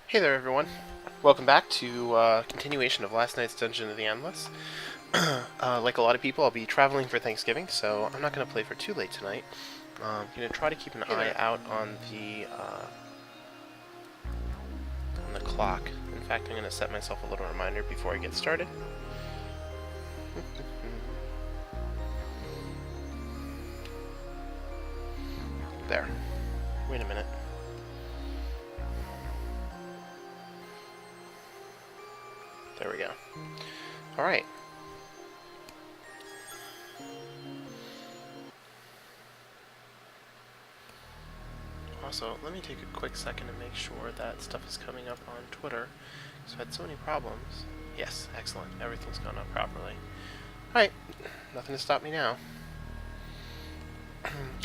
Hey there, everyone. Welcome back to continuation of last night's Dungeon of the Endless. Like a lot of people, I'll be traveling for Thanksgiving, so I'm not going to play for too late tonight. I'm going to try to keep an eye out on the clock. In fact, I'm going to set myself a little reminder before I get started. There. Wait a minute. There we go. Alright. Also, let me take a quick second to make sure that stuff is coming up on Twitter, because I've had so many problems. Yes, excellent. Everything's gone up properly. Alright, nothing to stop me now.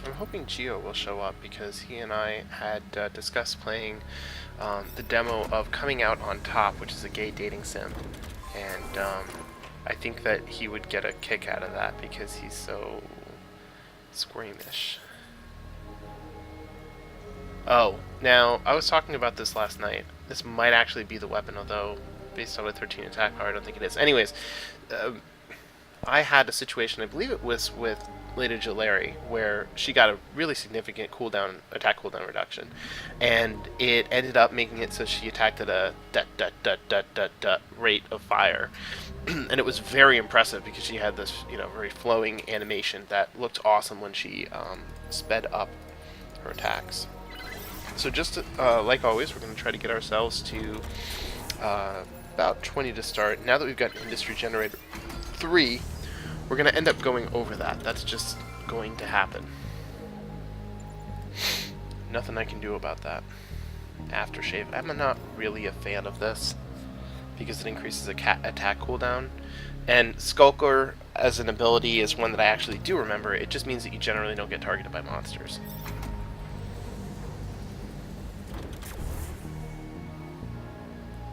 I'm hoping Geo will show up because he and I had discussed playing the demo of Coming Out on Top, which is a gay dating sim, and I think that he would get a kick out of that because he's so squeamish. Oh, now, I was talking about this last night. This might actually be the weapon, although based on a 13 attack power, I don't think it is. Anyways, I had a situation, I believe it was with Lady Jalari, where she got a really significant attack cooldown reduction, and it ended up making it so she attacked at a rate of fire, and it was very impressive because she had this, very flowing animation that looked awesome when she sped up her attacks. So just like always, we're going to try to get ourselves to about 20 to start. Now that we've got Industry Generator 3, we're going to end up going over that. That's just going to happen. Nothing I can do about that. Aftershave. I'm not really a fan of this because it increases attack cooldown. And Skulker as an ability is one that I actually do remember. It just means that you generally don't get targeted by monsters.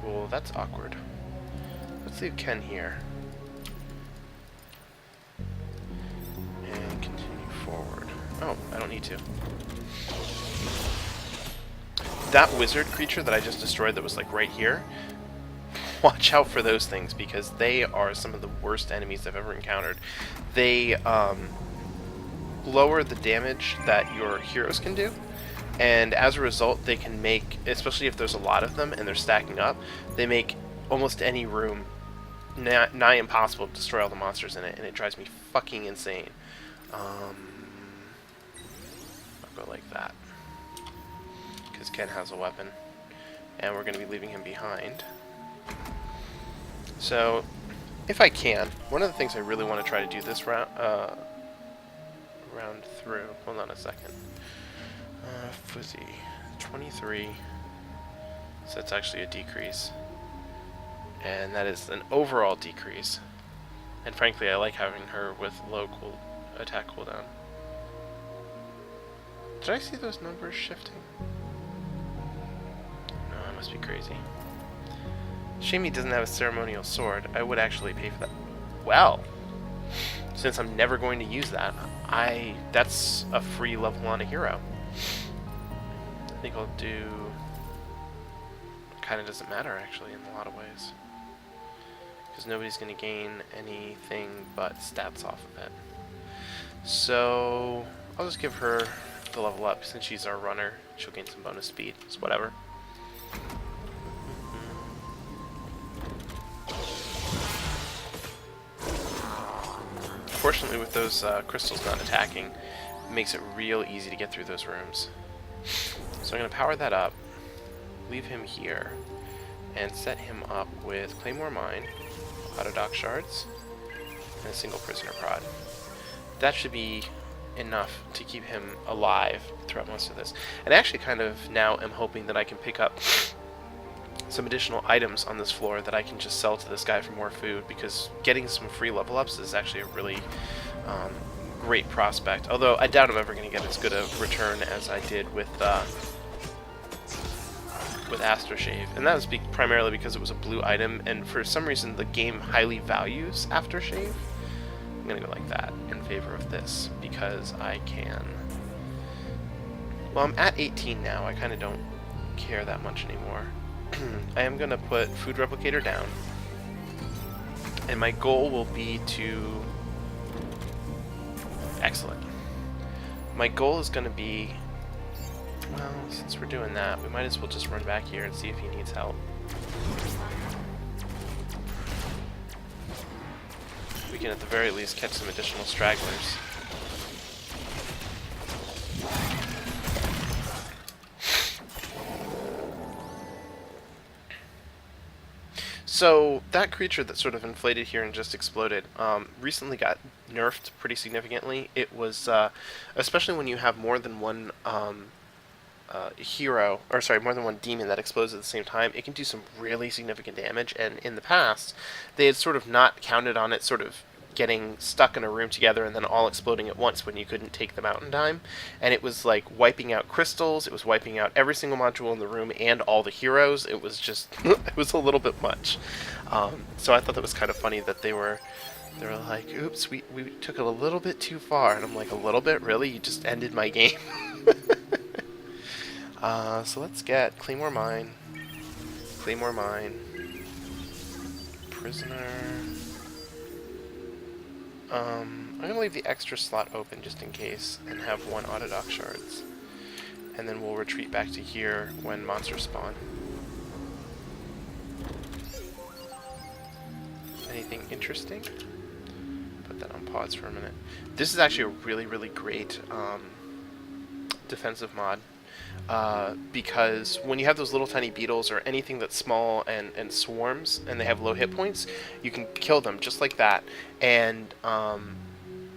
Well, that's awkward. Let's leave Ken here. And continue forward. Oh, I don't need to. That wizard creature that I just destroyed that was like right here, watch out for those things because they are some of the worst enemies I've ever encountered. They lower the damage that your heroes can do, and as a result they can make, especially if there's a lot of them and they're stacking up, they make almost any room nigh impossible to destroy all the monsters in it, and it drives me fucking insane. I'll go like that because Ken has a weapon and we're going to be leaving him behind. So if I can, one of the things I really want to try to do this round through, hold on a second. Fuzzy, 23, so that's actually a decrease, and that is an overall decrease, and frankly I like having her with low attack cooldown. Did I see those numbers shifting? No, I must be crazy. Shame he doesn't have a ceremonial sword. I would actually pay for that. Well, since I'm never going to use that, that's a free level on a hero. I think I'll do... Kind of doesn't matter, actually, in a lot of ways. Because nobody's going to gain anything but stats off of it. So, I'll just give her the level up. Since she's our runner, she'll gain some bonus speed. It's whatever. Fortunately, with those crystals not attacking, it makes it real easy to get through those rooms. So I'm going to power that up, leave him here, and set him up with Claymore Mine, Autodoc Shards, and a single Prisoner Prod. That should be enough to keep him alive throughout most of this. And actually kind of now am hoping that I can pick up some additional items on this floor that I can just sell to this guy for more food, because getting some free level ups is actually a really great prospect. Although I doubt I'm ever going to get as good a return as I did with Aftershave, and that was primarily because it was a blue item, and for some reason the game highly values Aftershave. I'm gonna go like that in favor of this because I can. Well, I'm at 18 now. I kind of don't care that much anymore. I am going to put Food Replicator down. And my goal will be to... Excellent. My goal is going to be... Well, since we're doing that, we might as well just run back here and see if he needs help. We can at the very least catch some additional stragglers. So, that creature that sort of inflated here and just exploded recently got nerfed pretty significantly. It was, especially when you have more than one hero, or sorry, more than one demon that explodes at the same time, it can do some really significant damage, and in the past, they had sort of not counted on it sort of getting stuck in a room together and then all exploding at once when you couldn't take them out in time. And it was like wiping out crystals, it was wiping out every single module in the room and all the heroes. It was just, it was a little bit much. So I thought that was kind of funny that they were like, oops, we took it a little bit too far. And I'm like, a little bit? Really? You just ended my game? So let's get Claymore Mine, Prisoner. I'm going to leave the extra slot open just in case and have one Autodoc shards. And then we'll retreat back to here when monsters spawn. Anything interesting? Put that on pause for a minute. This is actually a really, really great defensive mod. Because when you have those little tiny beetles or anything that's small and swarms and they have low hit points, you can kill them just like that. And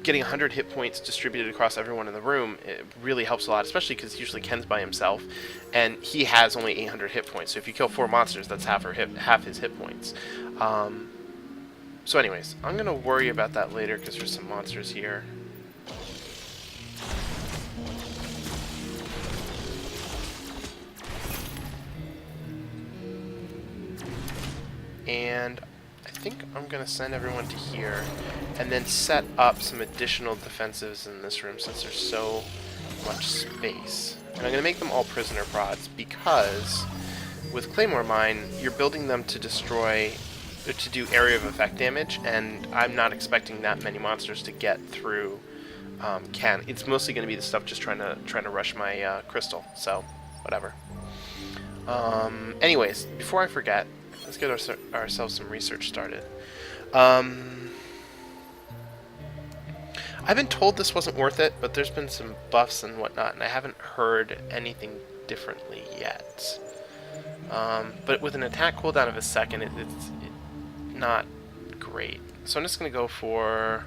getting 100 hit points distributed across everyone in the room, it really helps a lot, especially because usually Ken's by himself, and he has only 800 hit points. So if you kill 4 monsters, that's half his hit points. So anyways, I'm going to worry about that later because there's some monsters here. And I think I'm going to send everyone to here and then set up some additional defensives in this room since there's so much space. And I'm going to make them all prisoner prods because with Claymore Mine, you're building them to destroy, to do area of effect damage, and I'm not expecting that many monsters to get through Ken. It's mostly going to be the stuff just trying to rush my crystal, so whatever. Anyways, before I forget, let's get ourselves some research started. I've been told this wasn't worth it, but there's been some buffs and whatnot, and I haven't heard anything differently yet. But with an attack cooldown of a second, it's not great. So I'm just going to go for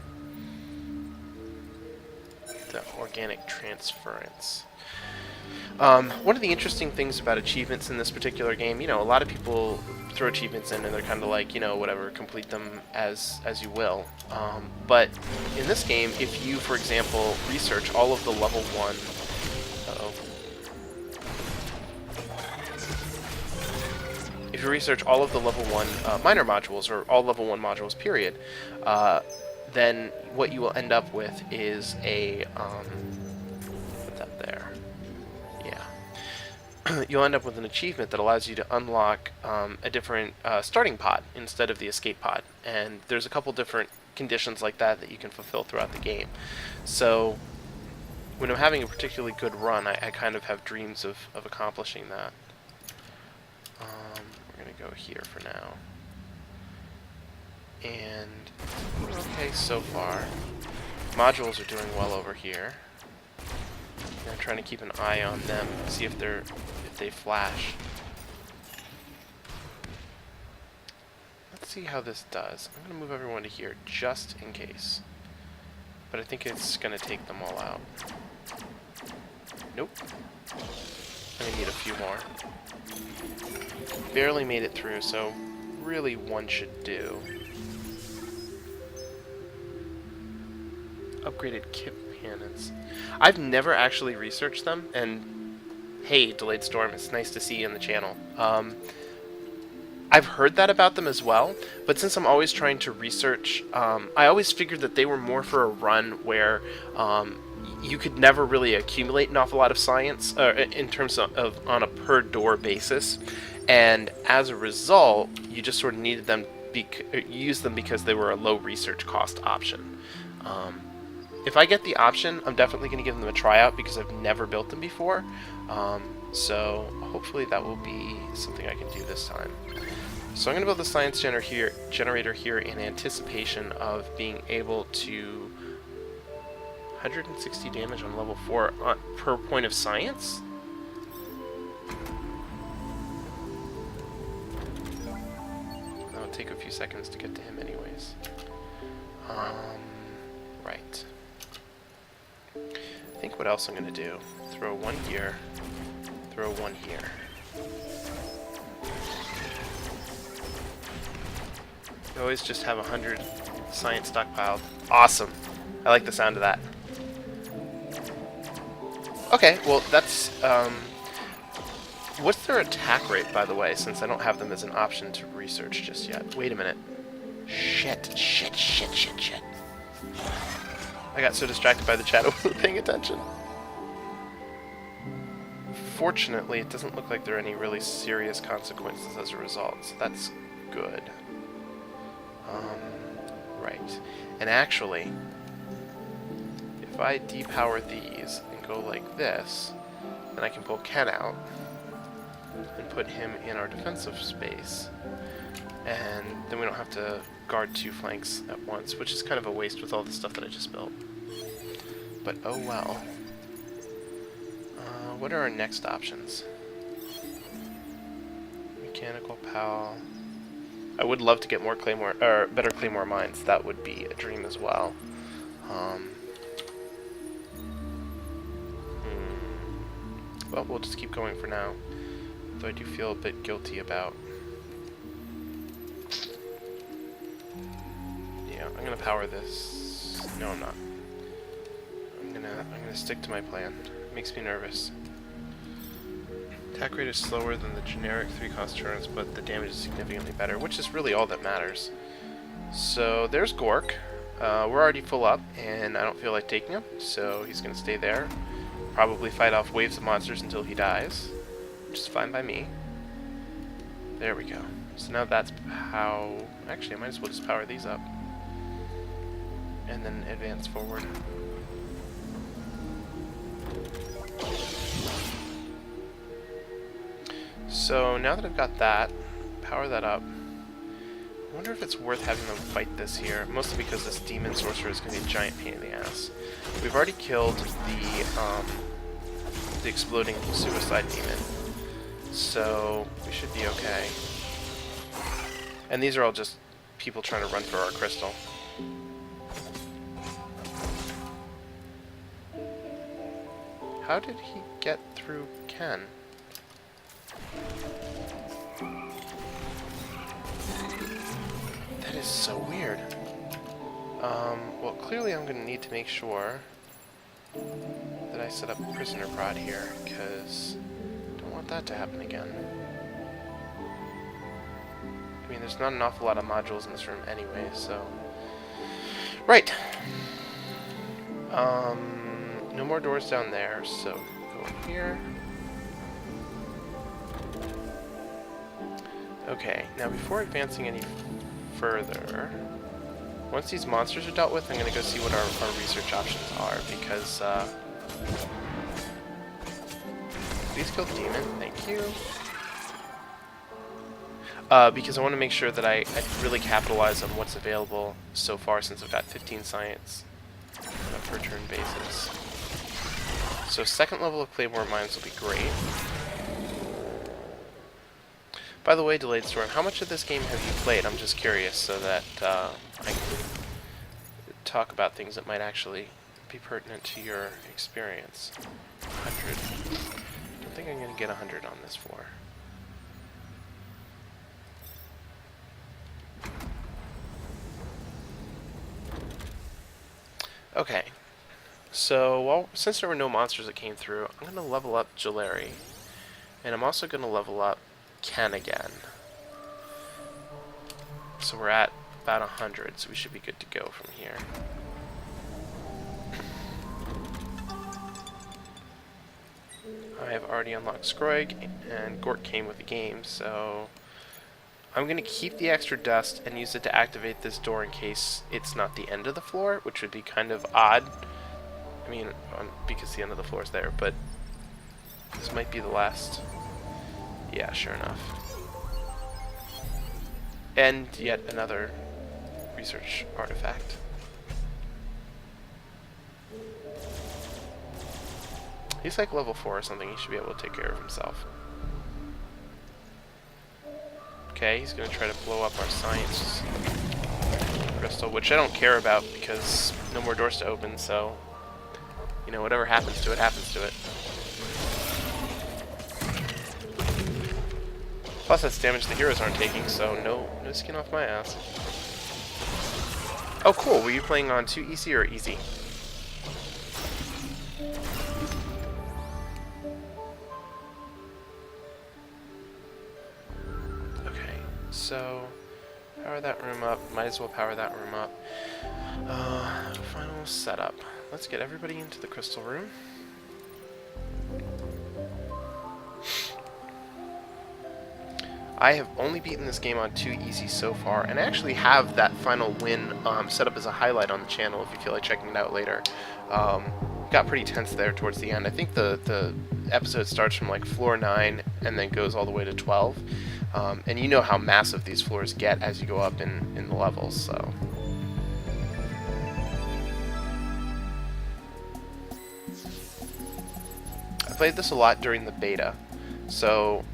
the organic transference. One of the interesting things about achievements in this particular game, you know, a lot of people throw achievements in and they're kind of like, you know, whatever, complete them as you will. But in this game, if you, for example, research all of the level 1... If you research all of the level 1 minor modules, or all level 1 modules, period, then what you will end up with is a... put that there. Yeah. You'll end up with an achievement that allows you to unlock a different starting pod instead of the escape pod. And there's a couple different conditions like that you can fulfill throughout the game. So when I'm having a particularly good run, I kind of have dreams of accomplishing that. We're going to go here for now. And we're okay so far. Modules are doing well over here. I'm trying to keep an eye on them, see if they flash. Let's see how this does. I'm going to move everyone to here just in case. But I think it's going to take them all out. Nope. I'm going to need a few more. Barely made it through, so really one should do. Upgraded kip cannons. I've never actually researched them, and hey, Delayed Storm, it's nice to see you in the channel. I've heard that about them as well, but since I'm always trying to research, I always figured that they were more for a run where you could never really accumulate an awful lot of science in terms of on a per door basis. And as a result, you just sort of needed them, use them because they were a low research cost option. If I get the option, I'm definitely going to give them a tryout because I've never built them before. So hopefully that will be something I can do this time. So I'm going to build the science generator here in anticipation of being able to 160 damage on level 4 per point of science? That'll take a few seconds to get to him anyways. Right. I think what else I'm going to do, throw one here, throw one here. You always just have 100 science stockpiled. Awesome. I like the sound of that. Okay, well that's, what's their attack rate, by the way, since I don't have them as an option to research just yet? Wait a minute. Shit. I got so distracted by the chat I wasn't paying attention. Fortunately, it doesn't look like there are any really serious consequences as a result, so that's good. Right. And actually, if I depower these and go like this, then I can pull Ken out and put him in our defensive space. And then we don't have to guard 2 flanks at once, which is kind of a waste with all the stuff that I just built. But oh well. What are our next options? Mechanical PAL. I would love to get more Claymore, or better Claymore mines. That would be a dream as well. Well, we'll just keep going for now. Though I do feel a bit guilty about. Yeah, I'm gonna power this. No, I'm not. I'm gonna stick to my plan. It makes me nervous. Attack rate is slower than the generic 3-cost turns, but the damage is significantly better, which is really all that matters. So there's Gork. We're already full up, and I don't feel like taking him, so he's going to stay there. Probably fight off waves of monsters until he dies, which is fine by me. There we go. So now that's how... Actually, I might as well just power these up. And then advance forward. So now that I've got that, power that up. I wonder if it's worth having them fight this here, mostly because this demon sorcerer is going to be a giant pain in the ass. We've already killed the exploding suicide demon, so we should be okay. And these are all just people trying to run for our crystal. How did he get through Ken? That is so weird. Well, clearly I'm going to need to make sure that I set up prisoner prod here, because I don't want that to happen again. I mean, there's not an awful lot of modules in this room anyway, so... Right! No more doors down there, so go in here. Okay, now before advancing any further, once these monsters are dealt with, I'm going to go see what our research options are, because, please kill the demon, thank you. Because I want to make sure that I really capitalize on what's available so far, since I've got 15 science on a per turn basis. So second level of Claymore mines will be great. By the way, Delayed Storm, how much of this game have you played? I'm just curious, so that I can talk about things that might actually be pertinent to your experience. 100. I don't think I'm going to get 100 on this floor. Okay, so since there were no monsters that came through, I'm going to level up Jalari, and I'm also going to level up Ken again. So we're at about 100, so we should be good to go from here. I have already unlocked Scroig, and Gort came with the game, so I'm going to keep the extra dust and use it to activate this door in case it's not the end of the floor, which would be kind of odd. I mean, because the end of the floor is there, but this might be the last. Yeah, sure enough. And yet another research artifact. He's like level 4 or something. He should be able to take care of himself. Okay, he's going to try to blow up our science crystal, which I don't care about because no more doors to open, so, you know, whatever happens to it, happens to it. Plus that's damage the heroes aren't taking, so no skin off my ass. Oh cool, were you playing on 2 easy or easy? Okay, so power that room up, might as well power that room up. Final setup. Let's get everybody into the crystal room. I have only beaten this game on 2 easy so far, and I actually have that final win set up as a highlight on the channel if you feel like checking it out later. Got pretty tense there towards the end. I think the episode starts from like floor 9 and then goes all the way to 12. And you know how massive these floors get as you go up in the levels, so. I played this a lot during the beta, so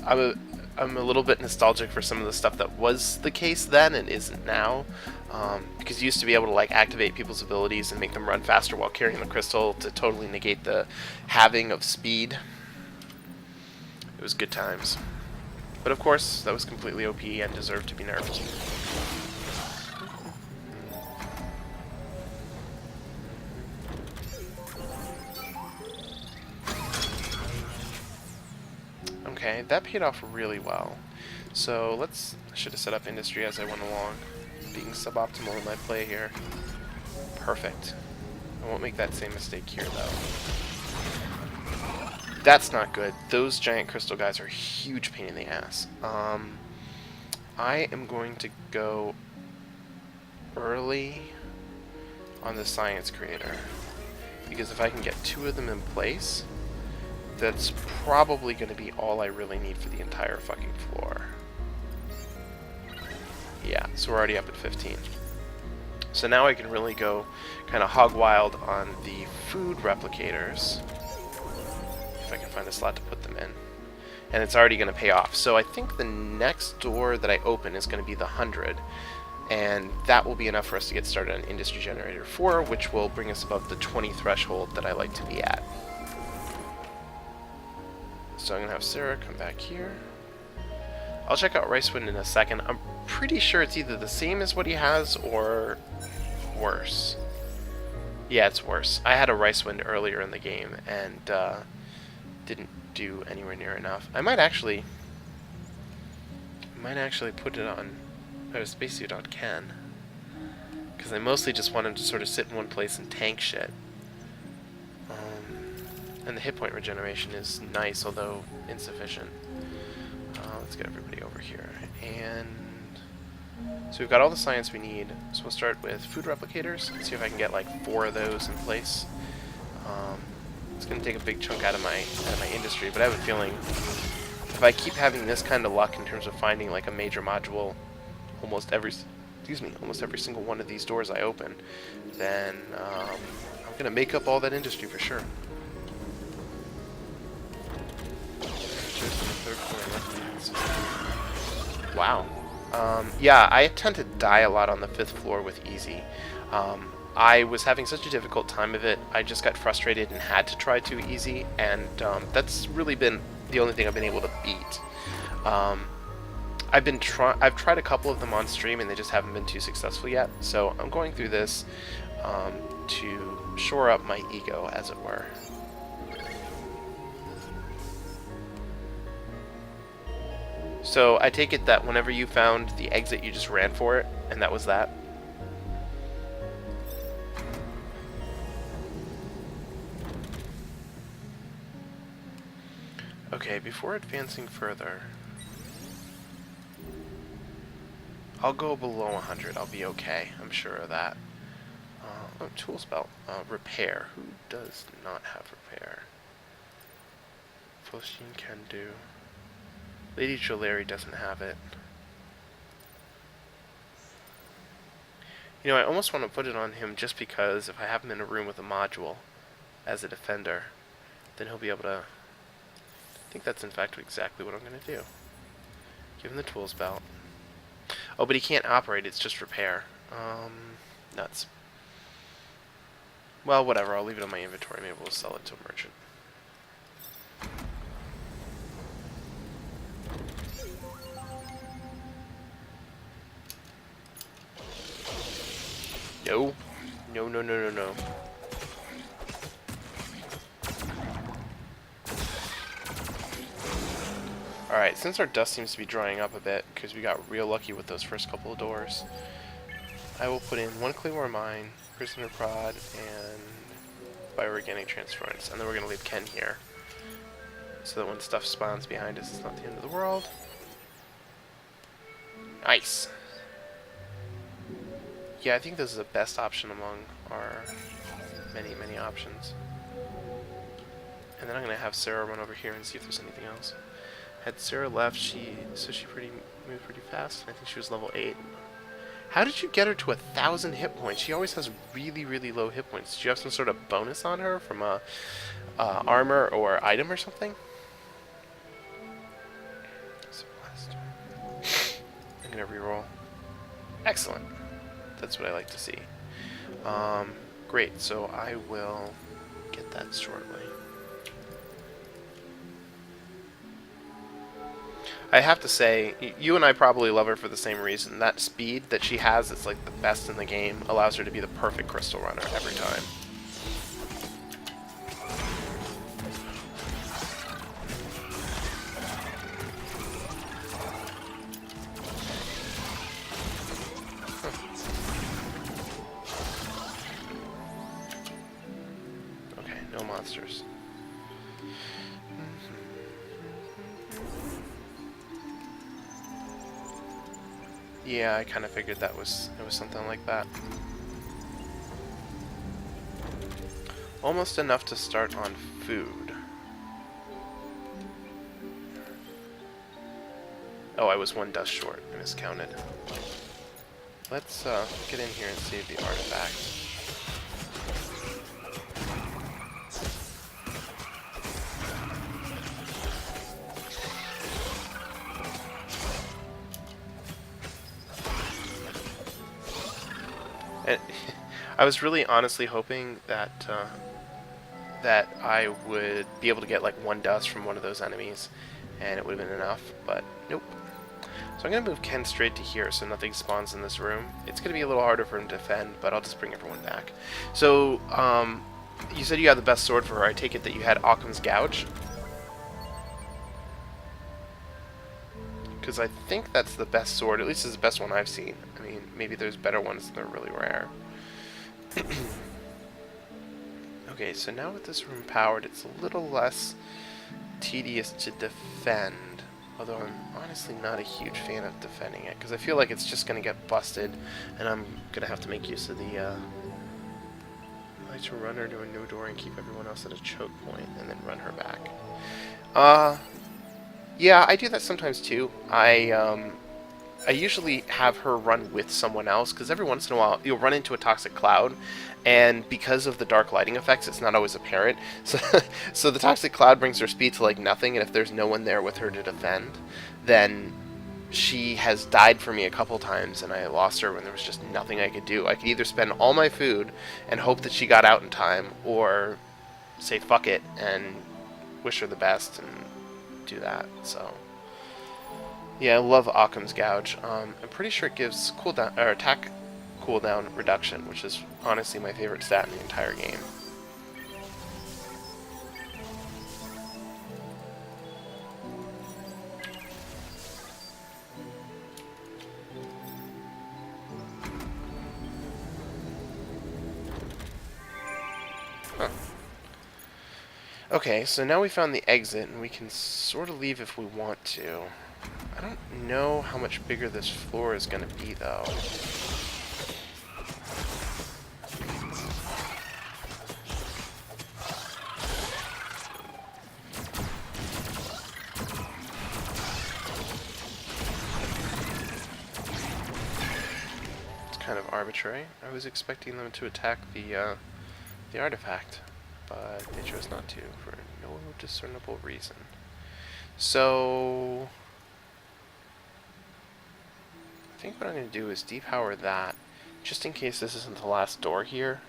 I'm a little bit nostalgic for some of the stuff that was the case then and isn't now, because you used to be able to like activate people's abilities and make them run faster while carrying the crystal to totally negate the halving of speed. It was good times. But of course, that was completely OP and deserved to be nerfed. Okay, that paid off really well. So I should have set up industry as I went along. Being suboptimal in my play here. Perfect. I won't make that same mistake here though. That's not good. Those giant crystal guys are a huge pain in the ass. I am going to go early on the science creator, because if I can get 2 of them in place, that's probably going to be all I really need for the entire fucking floor. Yeah, so we're already up at 15. So now I can really go kind of hog wild on the food replicators. If I can find a slot to put them in. And it's already going to pay off. So I think the next door that I open is going to be the 100. And that will be enough for us to get started on Industry Generator 4, which will bring us above the 20 threshold that I like to be at. So I'm going to have Sarah come back here. I'll check out Ricewind in a second. I'm pretty sure it's either the same as what he has or worse. Yeah, it's worse. I had a Ricewind earlier in the game and didn't do anywhere near enough. I might actually put it on Spacesuit on Ken, because I mostly just want him to sort of sit in one place and tank shit. And the hit point regeneration is nice, although insufficient. Let's get everybody over here. And so we've got all the science we need. So we'll start with food replicators. Let's see if I can get like 4 of those in place. It's going to take a big chunk out of my industry, but I have a feeling if I keep having this kind of luck in terms of finding like a major module almost every single one of these doors I open, then I'm going to make up all that industry for sure. Wow. Yeah, I tend to die a lot on the 5th floor with easy. I was having such a difficult time of it, I just got frustrated and had to try 2 easy, and that's really been the only thing I've been able to beat. I've tried a couple of them on stream and they just haven't been too successful yet, so I'm going through this to shore up my ego, as it were. So I take it that whenever you found the exit, you just ran for it, and that was that? Okay, before advancing further, I'll go below 100. I'll be okay. I'm sure of that. Oh, tools belt. Repair. Who does not have repair? Philistine can do. Lady Jolary doesn't have it. You know, I almost want to put it on him just because if I have him in a room with a module as a defender, then he'll be able to... I think that's in fact exactly what I'm going to do. Give him the tools belt. Oh, but he can't operate, it's just repair. Nuts. Well, whatever, I'll leave it in my inventory. Maybe we'll sell it to a merchant. No. No, no, no, no, no. Alright, since our dust seems to be drying up a bit, because we got real lucky with those first couple of doors, I will put in 1 Claymore Mine, Prisoner Prod, and Bioorganic Transference, and then we're going to leave Ken here, so that when stuff spawns behind us, it's not the end of the world. Nice! Yeah, I think this is the best option among our many, many options. And then I'm going to have Sarah run over here and see if there's anything else. Had Sarah left, she moved pretty fast. I think she was level 8. How did you get her to 1,000 hit points? She always has really, really low hit points. Did you have some sort of bonus on her from a armor or item or something? I'm going to reroll. Excellent. That's what I like to see. Great, so I will get that shortly. I have to say, you and I probably love her for the same reason. That speed that she has, it's like the best in the game, allows her to be the perfect crystal runner every time. Okay, no monsters. Yeah, I kind of figured it was something like that. Almost enough to start on food. Oh, I was 1 dust short. I miscounted. Let's get in here and save the artifact. I was really honestly hoping that that I would be able to get like 1 dust from one of those enemies, and it would have been enough, but nope. So I'm going to move Ken straight to here so nothing spawns in this room. It's going to be a little harder for him to defend, but I'll just bring everyone back. So, you said you had the best sword for her. I take it that you had Occam's Gouge? Because I think that's the best sword, at least it's the best one I've seen. I mean, maybe there's better ones that are really rare. Okay, so now with this room powered, it's a little less tedious to defend. Although I'm honestly not a huge fan of defending it, because I feel like it's just going to get busted, and I'm going to have to make use of the I like to run her to a new door and keep everyone else at a choke point, and then run her back. Yeah, I do that sometimes too. I usually have her run with someone else, because every once in a while you'll run into a toxic cloud, and because of the dark lighting effects, it's not always apparent. So the toxic cloud brings her speed to like nothing, and if there's no one there with her to defend, then she has died for me a couple times, and I lost her when there was just nothing I could do. I could either spend all my food and hope that she got out in time, or say fuck it and wish her the best and do that. So yeah, I love Occam's Gouge. I'm pretty sure it gives cooldown or attack cooldown reduction, which is honestly my favorite stat in the entire game. Huh. Okay, so now we found the exit, and we can sort of leave if we want to. I don't know how much bigger this floor is going to be, though. It's kind of arbitrary. I was expecting them to attack the artifact, but they chose not to for no discernible reason. So I think what I'm going to do is depower that, just in case this isn't the last door here.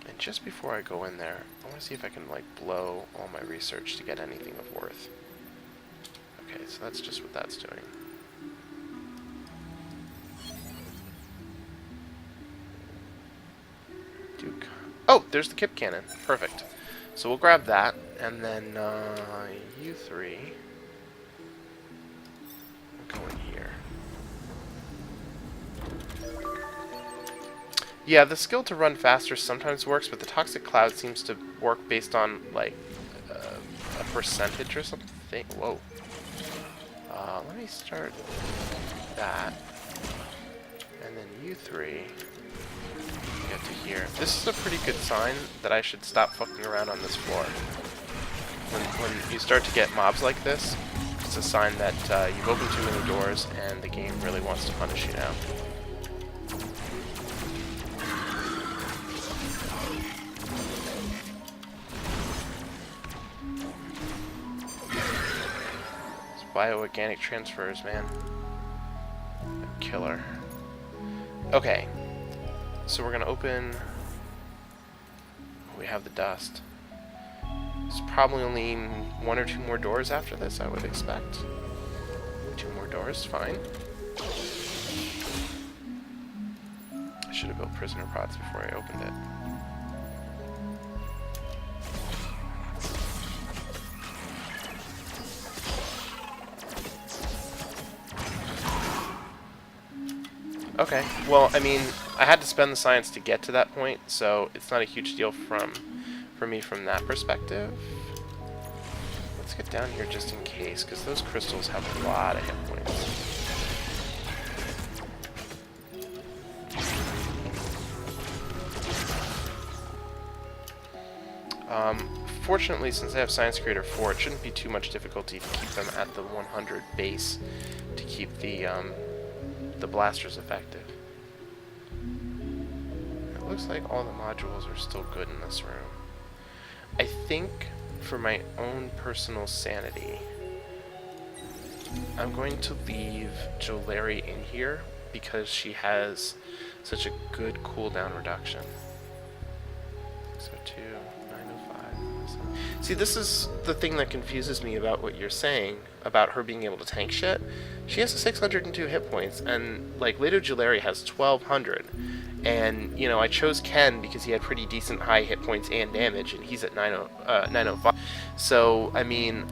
And just before I go in there, I want to see if I can, like, blow all my research to get anything of worth. Okay, so that's just what that's doing. Duke. Oh, there's the Kip Cannon. Perfect. So we'll grab that, and then you three will go in here. Yeah, the skill to run faster sometimes works, but the Toxic Cloud seems to work based on, like, a percentage or something. Whoa. Let me start that. And then you three get to here. This is a pretty good sign that I should stop fucking around on this floor. When you start to get mobs like this, it's a sign that you've opened too many doors and the game really wants to punish you now. Bioorganic transfers, man. Killer. Okay. So we're gonna open... We have the dust. There's probably only one or two more doors after this, I would expect. Two more doors, fine. I should have built prisoner pods before I opened it. Okay, well, I mean, I had to spend the science to get to that point, so it's not a huge deal for me from that perspective. Let's get down here just in case, because those crystals have a lot of hit points. Fortunately, since I have Science Creator 4, it shouldn't be too much difficulty to keep them at the 100 base to keep the blasters effective. It looks like all the modules are still good in this room. I think, for my own personal sanity, I'm going to leave Jolari in here because she has such a good cooldown reduction. 602, 905. See, this is the thing that confuses me about what you're saying about her being able to tank shit. She has 602 hit points, and, like, Leto Jolari has 1200. And, you know, I chose Ken because he had pretty decent high hit points and damage, and he's at 905. So, I mean,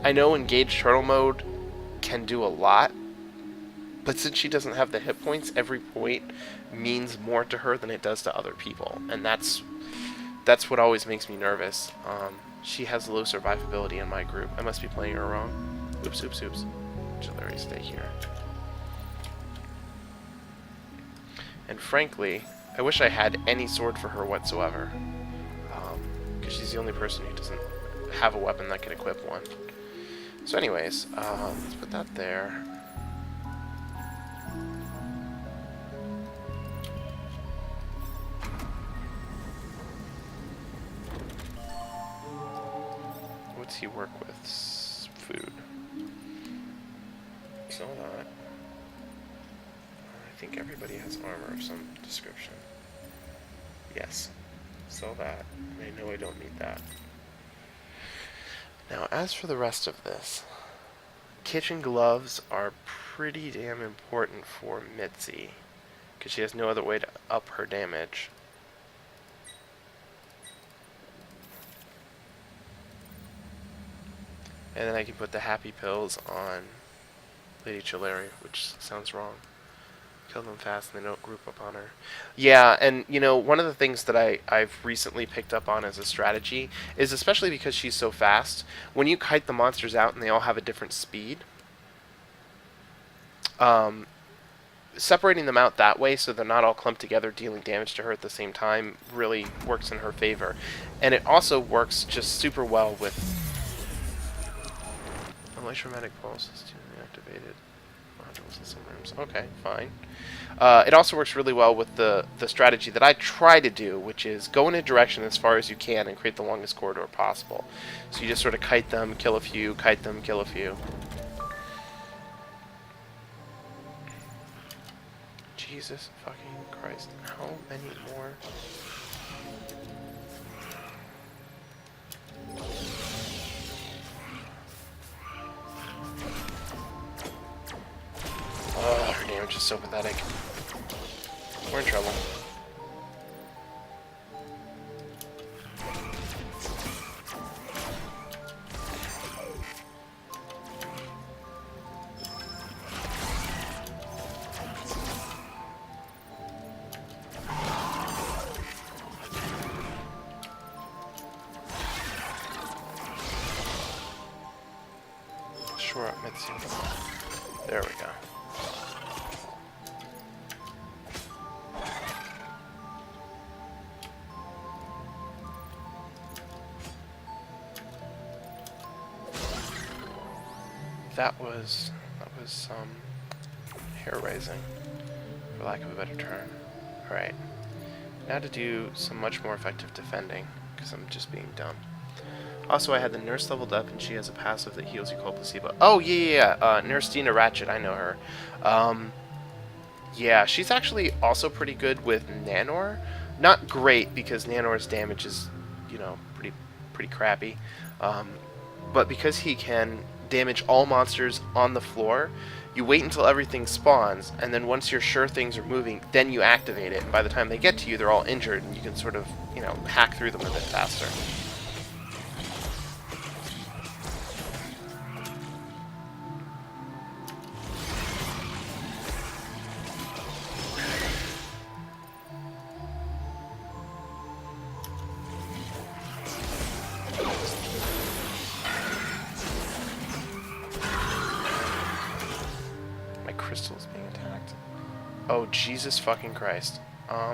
I know Engaged Turtle Mode can do a lot, but since she doesn't have the hit points, every point means more to her than it does to other people, and that's what always makes me nervous. She has low survivability in my group. I must be playing her wrong. Oops, oops, oops. Jolari, stay here. And frankly, I wish I had any sword for her whatsoever, because she's the only person who doesn't have a weapon that can equip one. So anyways, let's put that there. What's he work with? Food. Sell that. I think everybody has armor of some description. Yes. Sell that. I know I don't need that. Now, as for the rest of this, kitchen gloves are pretty damn important for Mitzi, because she has no other way to up her damage. And then I can put the happy pills on Lady Jolari, which sounds wrong. Kill them fast and they don't group up on her. Yeah, and you know, one of the things that I've recently picked up on as a strategy is, especially because she's so fast, when you kite the monsters out and they all have a different speed, separating them out that way so they're not all clumped together dealing damage to her at the same time really works in her favor. And it also works just super well with electromagnetic pulses activated modules in some rooms. Okay, fine. It also works really well with the strategy that I try to do, which is go in a direction as far as you can and create the longest corridor possible. So you just sort of kite them, kill a few, kite them, kill a few. Jesus fucking Christ. How many more? Oh, her damage is so pathetic. We're in trouble. Shore up Mitsu. There we go. That was hair raising, for lack of a better term. Alright. Now to do some much more effective defending, because I'm just being dumb. Also, I had the nurse leveled up, and she has a passive that heals you called Placebo. Oh, yeah. Nurse Dina Ratchet, I know her. Yeah, she's actually also pretty good with Nanor. Not great, because Nanor's damage is, you know, pretty crappy. But because he can damage all monsters on the floor, you wait until everything spawns, and then once you're sure things are moving, then you activate it. And by the time they get to you, they're all injured, and you can sort of, you know, hack through them a bit faster. Crystal's being attacked. Oh, Jesus fucking Christ. I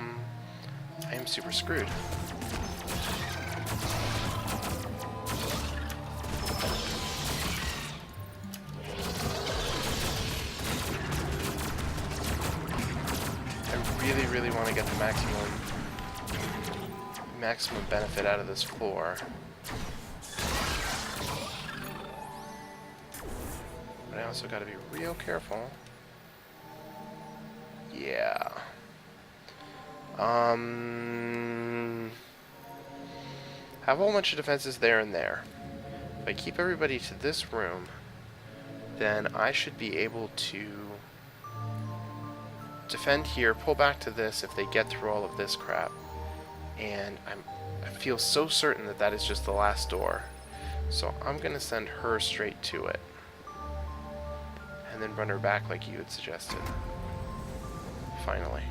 am super screwed. I really want to get the maximum benefit out of this floor. But I also gotta be real careful. Yeah. Have a whole bunch of defenses there and there. If I keep everybody to this room, then I should be able to defend here, pull back to this if they get through all of this crap. And I feel so certain that that is just the last door. So I'm going to send her straight to it. And then run her back like you had suggested. Finally.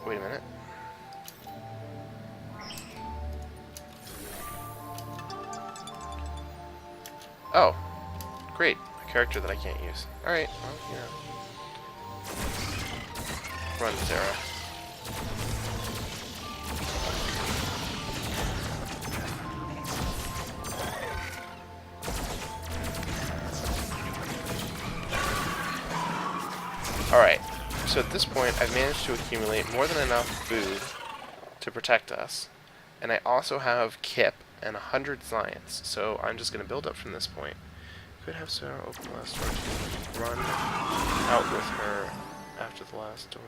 Wait a minute. Oh. Great. A character that I can't use. Alright, well, you know. Run, Sarah. Alright, so at this point I've managed to accumulate more than enough food to protect us. And I also have Kip and 100 science, so I'm just going to build up from this point. Could have Sarah open the last door to run out with her after the last door.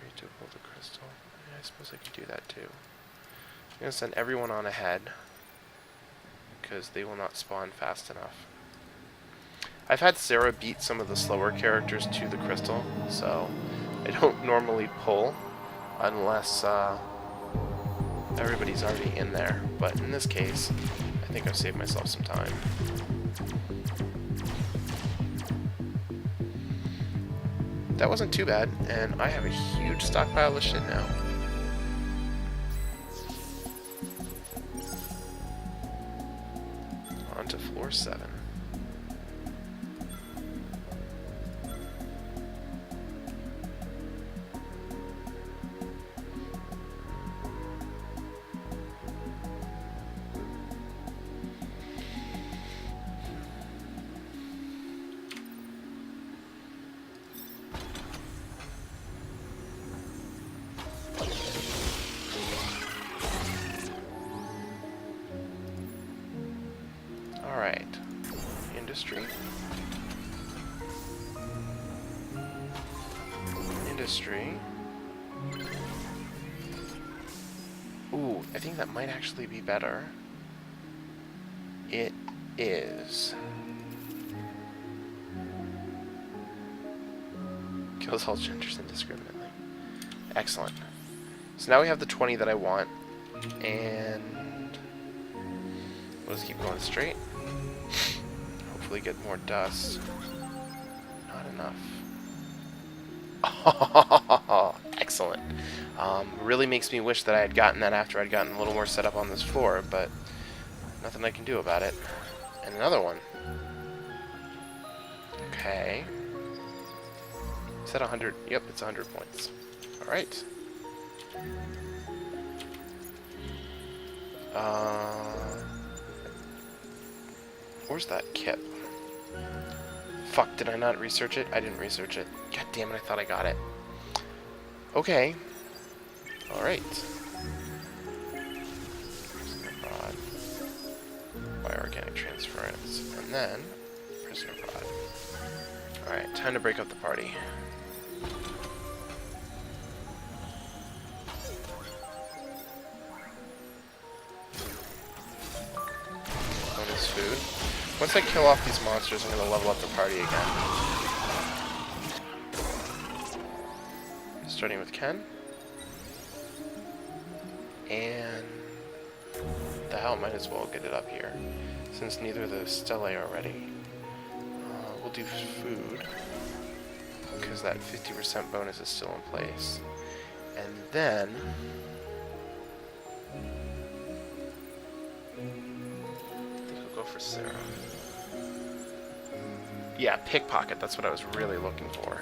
Ready to pull the crystal. Yeah, I suppose I could do that too. I'm going to send everyone on ahead, because they will not spawn fast enough. I've had Sarah beat some of the slower characters to the crystal, so I don't normally pull unless everybody's already in there. But in this case, I think I've saved myself some time. that wasn't too bad, and I have a huge stockpile of shit now. On to floor 7. Alright. Industry. Industry. Ooh, I think that might actually be better. It is. Kills all genders indiscriminately. Excellent. So now we have the 20 that I want. And we'll just keep going straight. Hopefully get more dust. Not enough. Excellent. Really makes me wish that I had gotten that after I'd gotten a little more set up on this floor, but nothing I can do about it. And another one. Okay. Is that 100? Yep, it's 100 points. Alright. Where's that kit? Fuck, did I not research it? I didn't research it. God damn it, I thought I got it. Okay. Alright. Rod. Bioorganic transference. And then, prisoner rod. Alright, time to break up the party. Bonus food. Once I kill off these monsters, I'm going to level up the party again. Starting with Ken. And the hell, might as well get it up here, since neither of those stellae are ready. We'll do food, because that 50% bonus is still in place. And then I think we'll go for Sarah. Yeah, pickpocket, that's what I was really looking for.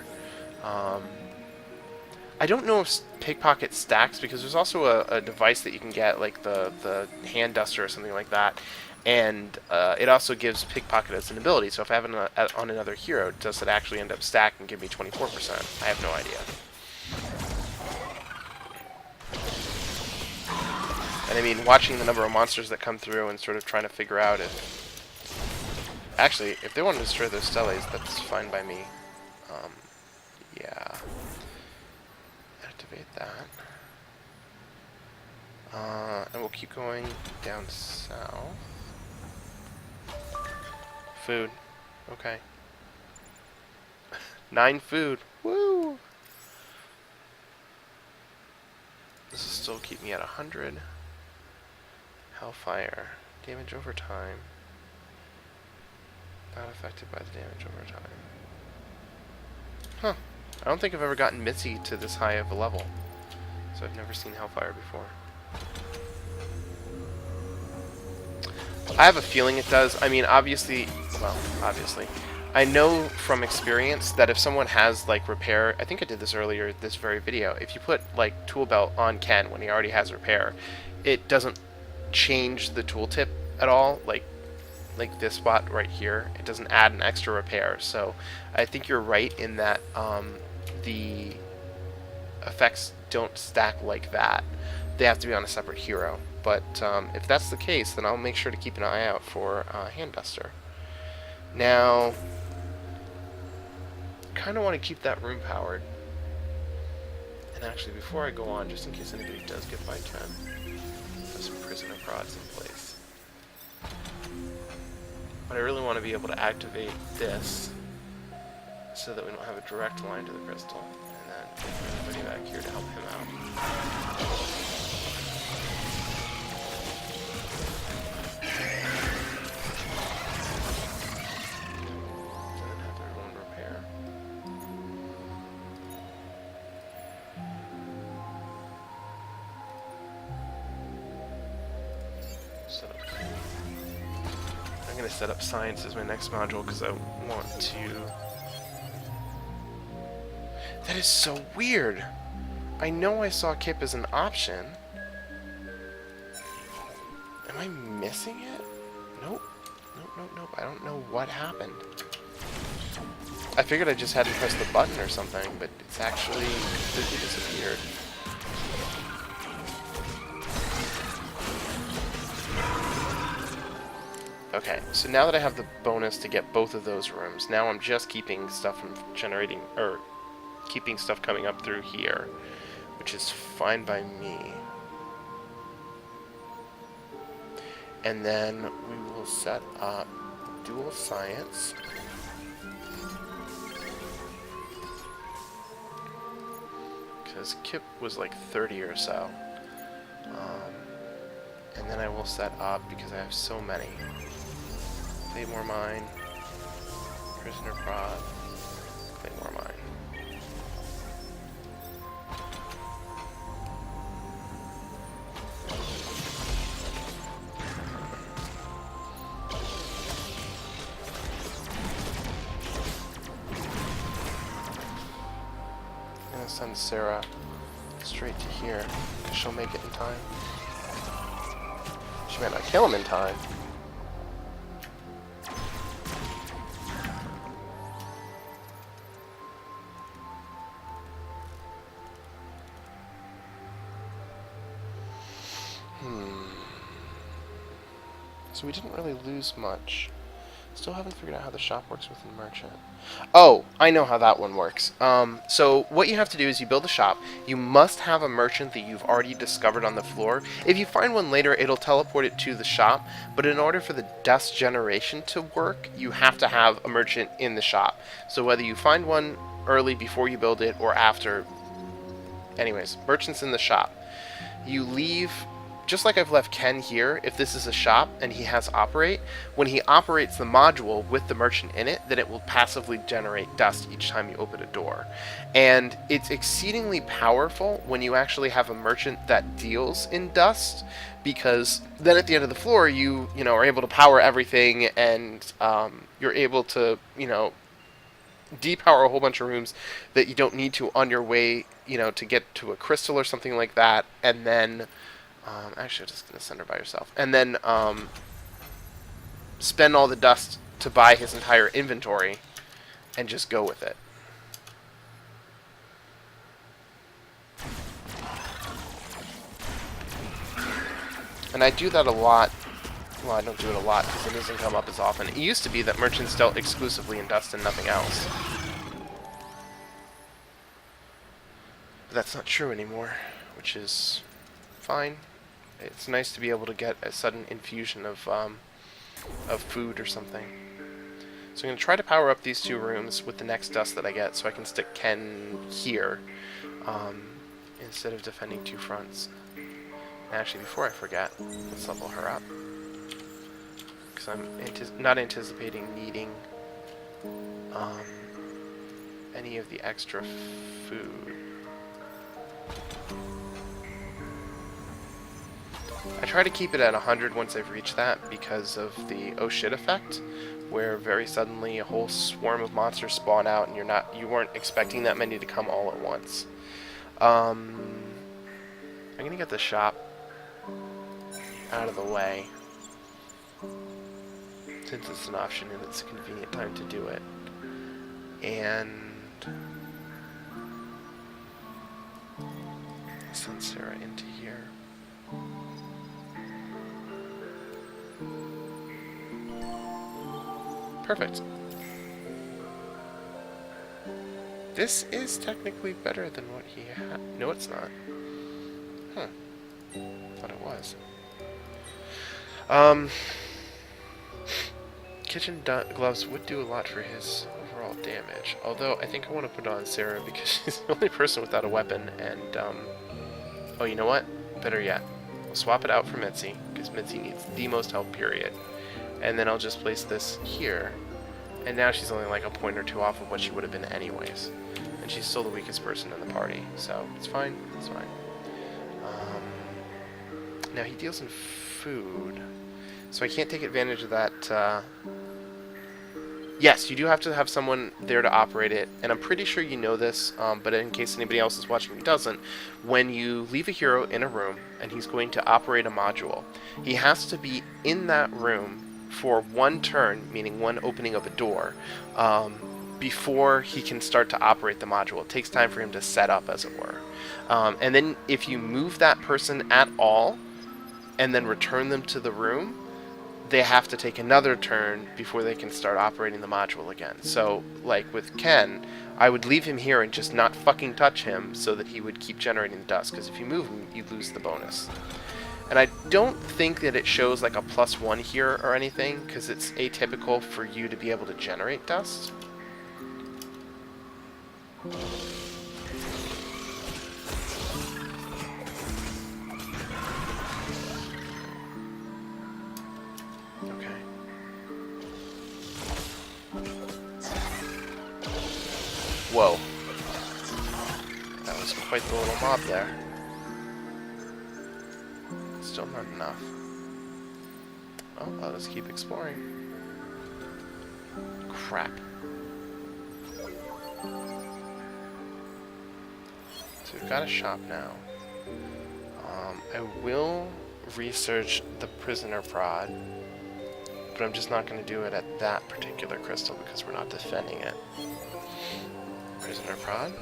I don't know if pickpocket stacks, because there's also a device that you can get, like the hand duster or something like that, and it also gives pickpocket as an ability. So if I have it on another hero, does it actually end up stack and give me 24%? I have no idea. And I mean, watching the number of monsters that come through and sort of trying to figure out if... Actually, if they want to destroy those stellaes, that's fine by me. Yeah. Activate that. And we'll keep going down south. Food. Okay. 9 food. Woo! This will still keep me at 100. Hellfire. Damage over time. Not affected by the damage over time. Huh. I don't think I've ever gotten Mitzi to this high of a level. So I've never seen Hellfire before. I have a feeling it does. I mean, obviously, well, obviously. I know from experience that if someone has, like, repair, I think I did this earlier, this very video, if you put, like, tool belt on Ken when he already has repair, it doesn't change the tooltip at all, like this spot right here. It doesn't add an extra repair, so I think you're right in that the effects don't stack like that. They have to be on a separate hero. But if that's the case, then I'll make sure to keep an eye out for Hand Duster. Now, kind of want to keep that room powered. And actually, before I go on, just in case anybody does get by Ken, put some prisoner prods in place. But I really want to be able to activate this so that we don't have a direct line to the crystal. And then get everybody back here to help him out. going to set up science as my next module because I want to... That is so weird! I know I saw Kip as an option. Am I missing it? Nope. Nope. I don't know what happened. I figured I just hadn't pressed the button or something, but it's actually completely disappeared. Okay, so now that I have the bonus to get both of those rooms, now I'm just keeping stuff from generating, or keeping stuff coming up through here, which is fine by me. And then we will set up dual science. Because Kip was like 30 or so. And then I will set up, because I have so many, Claymore Mine, Prisoner Prod, Claymore Mine. I'm gonna send Sarah straight to here, because she'll make it in time. She might not kill him in time. So we didn't really lose much. Still haven't figured out how the shop works with the merchant. Oh, I know how that one works. So what you have to do is you build a shop. You must have a merchant that you've already discovered on the floor. If you find one later, it'll teleport it to the shop. But in order for the dust generation to work, you have to have a merchant in the shop. So whether you find one early before you build it or after. Anyways, merchant's in the shop. You leave... Just like I've left Ken here, if this is a shop and he has operate, when he operates the module with the merchant in it, then it will passively generate dust each time you open a door. And it's exceedingly powerful when you actually have a merchant that deals in dust, because then at the end of the floor you are able to power everything, and you're able to, depower a whole bunch of rooms that you don't need to on your way, to get to a crystal or something like that, and then... actually, I'm just going to send her by herself. And then spend all the dust to buy his entire inventory and just go with it. And I do that a lot. Well, I don't do it a lot because it doesn't come up as often. It used to be that merchants dealt exclusively in dust and nothing else. But that's not true anymore, which is fine. It's nice to be able to get a sudden infusion of food or something. So I'm going to try to power up these two rooms with the next dust that I get, so I can stick Ken here instead of defending two fronts. And actually, before I forget, let's level her up, because I'm not anticipating needing any of the extra food. I try to keep it at 100 once I've reached that because of the oh shit effect, where very suddenly a whole swarm of monsters spawn out and you weren't expecting that many to come all at once. I'm gonna get the shop out of the way, since it's an option and it's a convenient time to do it. And send Sarah into here. Perfect. This is technically better than what he had. No, it's not. Huh. Thought it was. Kitchen gloves would do a lot for his overall damage. Although, I think I want to put on Sarah because she's the only person without a weapon, and, oh, you know what? Better yet. We'll swap it out for Mitzi, because Mitzi needs the most help, period. And then I'll just place this here. And now she's only like a point or two off of what she would have been anyways. And she's still the weakest person in the party. So, it's fine. It's fine. Now, he deals in food. So I can't take advantage of that. Yes, you do have to have someone there to operate it, and I'm pretty sure you know this, but in case anybody else is watching who doesn't, when you leave a hero in a room and he's going to operate a module, he has to be in that room for one turn, meaning one opening of a door, before he can start to operate the module. It takes time for him to set up, as it were. And then if you move that person at all and then return them to the room, they have to take another turn before they can start operating the module again. So, like with Ken, I would leave him here and just not fucking touch him so that he would keep generating the dust, because if you move him, you lose the bonus. And I don't think that it shows like a +1 here or anything, because it's atypical for you to be able to generate dust. Whoa. That was quite the little mob there. Still not enough. Oh, I'll just keep exploring. Crap. So we've got a shop now. I will research the prisoner prod, but I'm just not going to do it at that particular crystal because we're not defending it. Prisoner prod.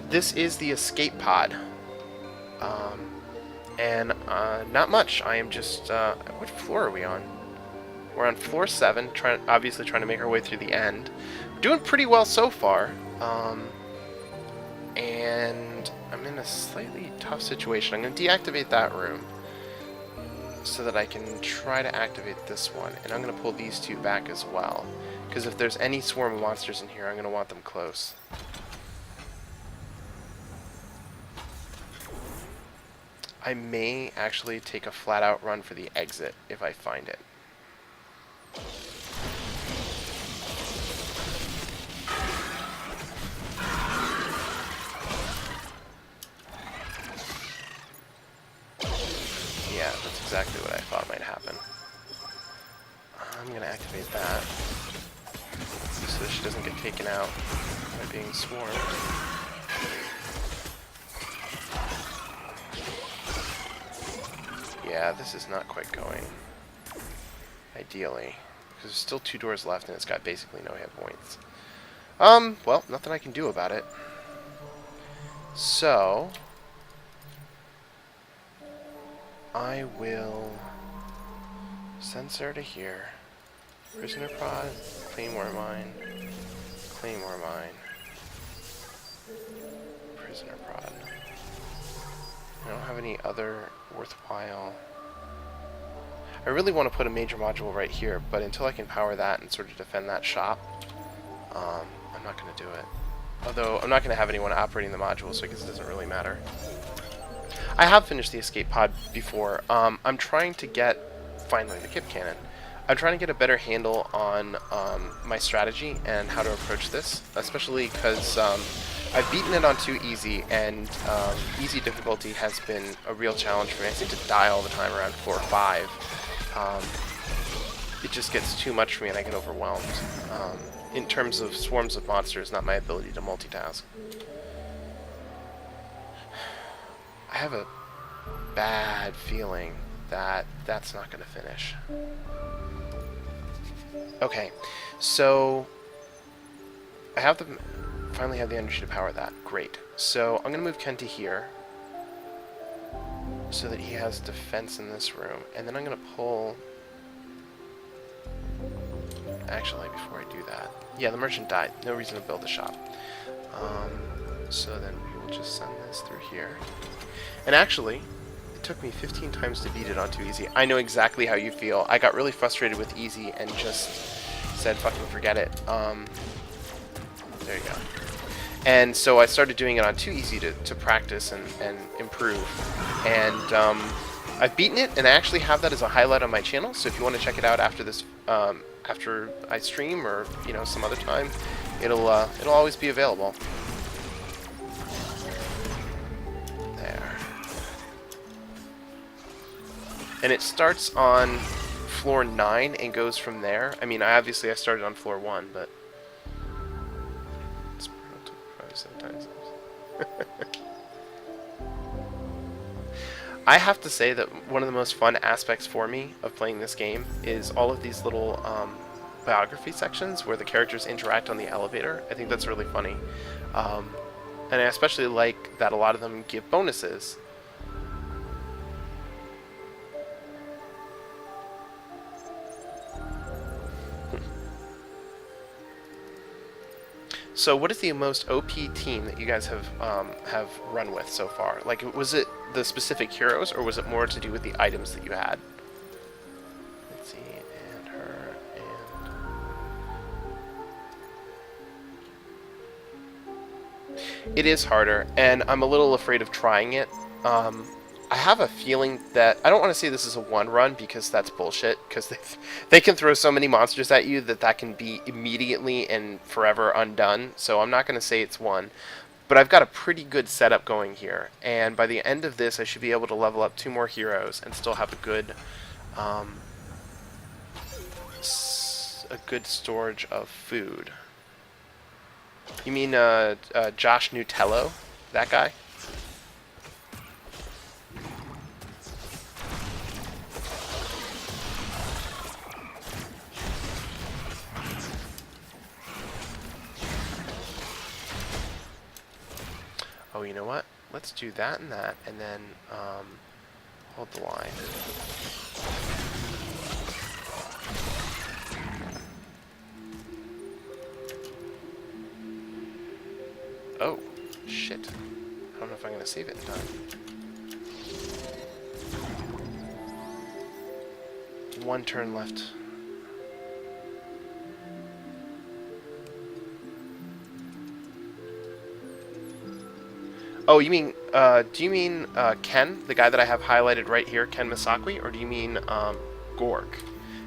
This is the escape pod. And not much. I am just... what floor are we on? We're on floor 7, obviously trying to make our way through the end. We're doing pretty well so far. And I'm in a slightly tough situation. I'm going to deactivate that room so that I can try to activate this one. And I'm going to pull these two back as well, because if there's any swarm of monsters in here, I'm going to want them close. I may actually take a flat-out run for the exit if I find it. Yeah, that's exactly what I thought might happen. I'm going to activate that so that she doesn't get taken out by being swarmed. Yeah, this is not quite going ideally, because there's still 2 doors left and it's got basically no hit points. Well, nothing I can do about it. So, I will sensor to here. Prisoner pod, Claymore mine, Claymore mine, prisoner prod. I don't have any other worthwhile... I really want to put a major module right here, but until I can power that and sort of defend that shop, I'm not going to do it. Although, I'm not going to have anyone operating the module, so I guess it doesn't really matter. I have finished the escape pod before. I'm trying to get, finally, the Kip Cannon. I'm trying to get a better handle on my strategy and how to approach this, especially because I've beaten it on 2 easy, and easy difficulty has been a real challenge for me. I seem to die all the time around 4 or 5. It just gets too much for me and I get overwhelmed. In terms of swarms of monsters, not my ability to multitask. I have a bad feeling that that's not going to finish. Okay, so I have finally have the energy to power that. Great. So I'm going to move Ken to here so that he has defense in this room, and then I'm going to pull... Actually, before I do that... Yeah, the merchant died. No reason to build a shop. So then we will just send this through here. And actually, it took me 15 times to beat it on 2 easy. I know exactly how you feel. I got really frustrated with easy and just said fucking forget it. There you go. And so I started doing it on 2 easy to practice and improve. And I've beaten it, and I actually have that as a highlight on my channel. So if you want to check it out after this, after I stream or some other time, it'll always be available. There. And it starts on floor 9 and goes from there. I mean, obviously I started on floor 1, but... sometimes. I have to say that one of the most fun aspects for me of playing this game is all of these little biography sections where the characters interact on the elevator. I think that's really funny. And I especially like that a lot of them give bonuses. So what is the most OP team that you guys have run with so far? Like, was it the specific heroes, or was it more to do with the items that you had? Let's see, and her, and... It is harder, and I'm a little afraid of trying it. I have a feeling that... I don't want to say this is a one run, because that's bullshit, because they can throw so many monsters at you that can be immediately and forever undone, so I'm not going to say it's one. But I've got a pretty good setup going here, and by the end of this I should be able to level up 2 more heroes and still have a good storage of food. You mean Josh Nutello? That guy? Oh, you know what? Let's do that, and then hold the line. Oh, shit. I don't know if I'm going to save it in time. One turn left. Oh, you mean, do you mean Ken, the guy that I have highlighted right here, Ken Misaki, or do you mean Gork?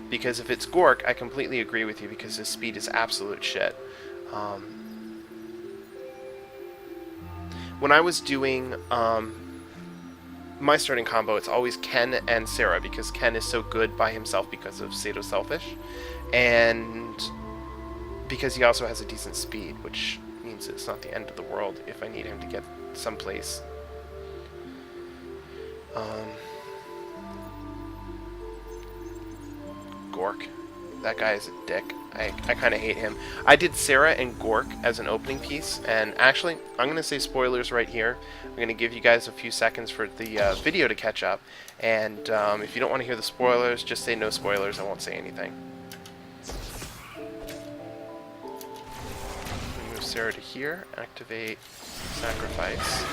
Because if it's Gork, I completely agree with you, because his speed is absolute shit. When I was doing my starting combo, it's always Ken and Sarah, because Ken is so good by himself because of Sato Selfish, and because he also has a decent speed, which means it's not the end of the world if I need him to get someplace. Gork. That guy is a dick. I kind of hate him. I did Sarah and Gork as an opening piece, and actually, I'm going to say spoilers right here. I'm going to give you guys a few seconds for the video to catch up, and if you don't want to hear the spoilers, just say no spoilers. I won't say anything. Move Sarah to here, activate Sacrifice.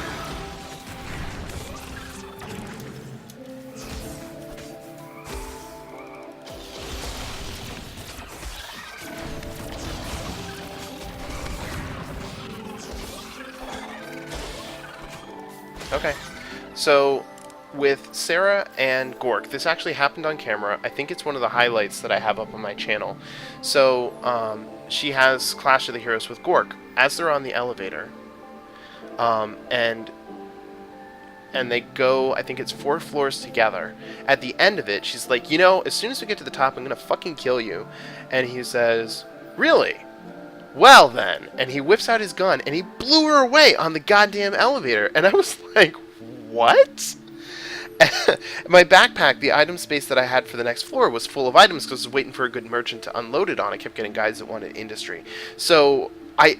Okay, so with Sarah and Gork, this actually happened on camera. I think it's one of the highlights that I have up on my channel. So she has Clash of the Heroes with Gork as they're on the elevator, and they go, I think it's 4 floors together. At the end of it, she's like, you know, as soon as we get to the top, I'm gonna fucking kill you. And he says, really? Well then, and he whips out his gun and he blew her away on the goddamn elevator, and I was like, what? My backpack, the item space that I had for the next floor, was full of items because I was waiting for a good merchant to unload it on. I kept getting guys that wanted industry. So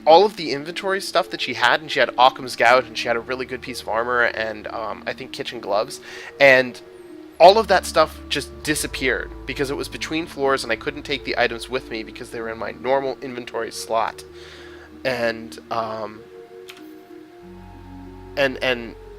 all of the inventory stuff that she had, and she had Occam's Gout, and she had a really good piece of armor, and I think kitchen gloves, and all of that stuff just disappeared because it was between floors and I couldn't take the items with me because they were in my normal inventory slot. And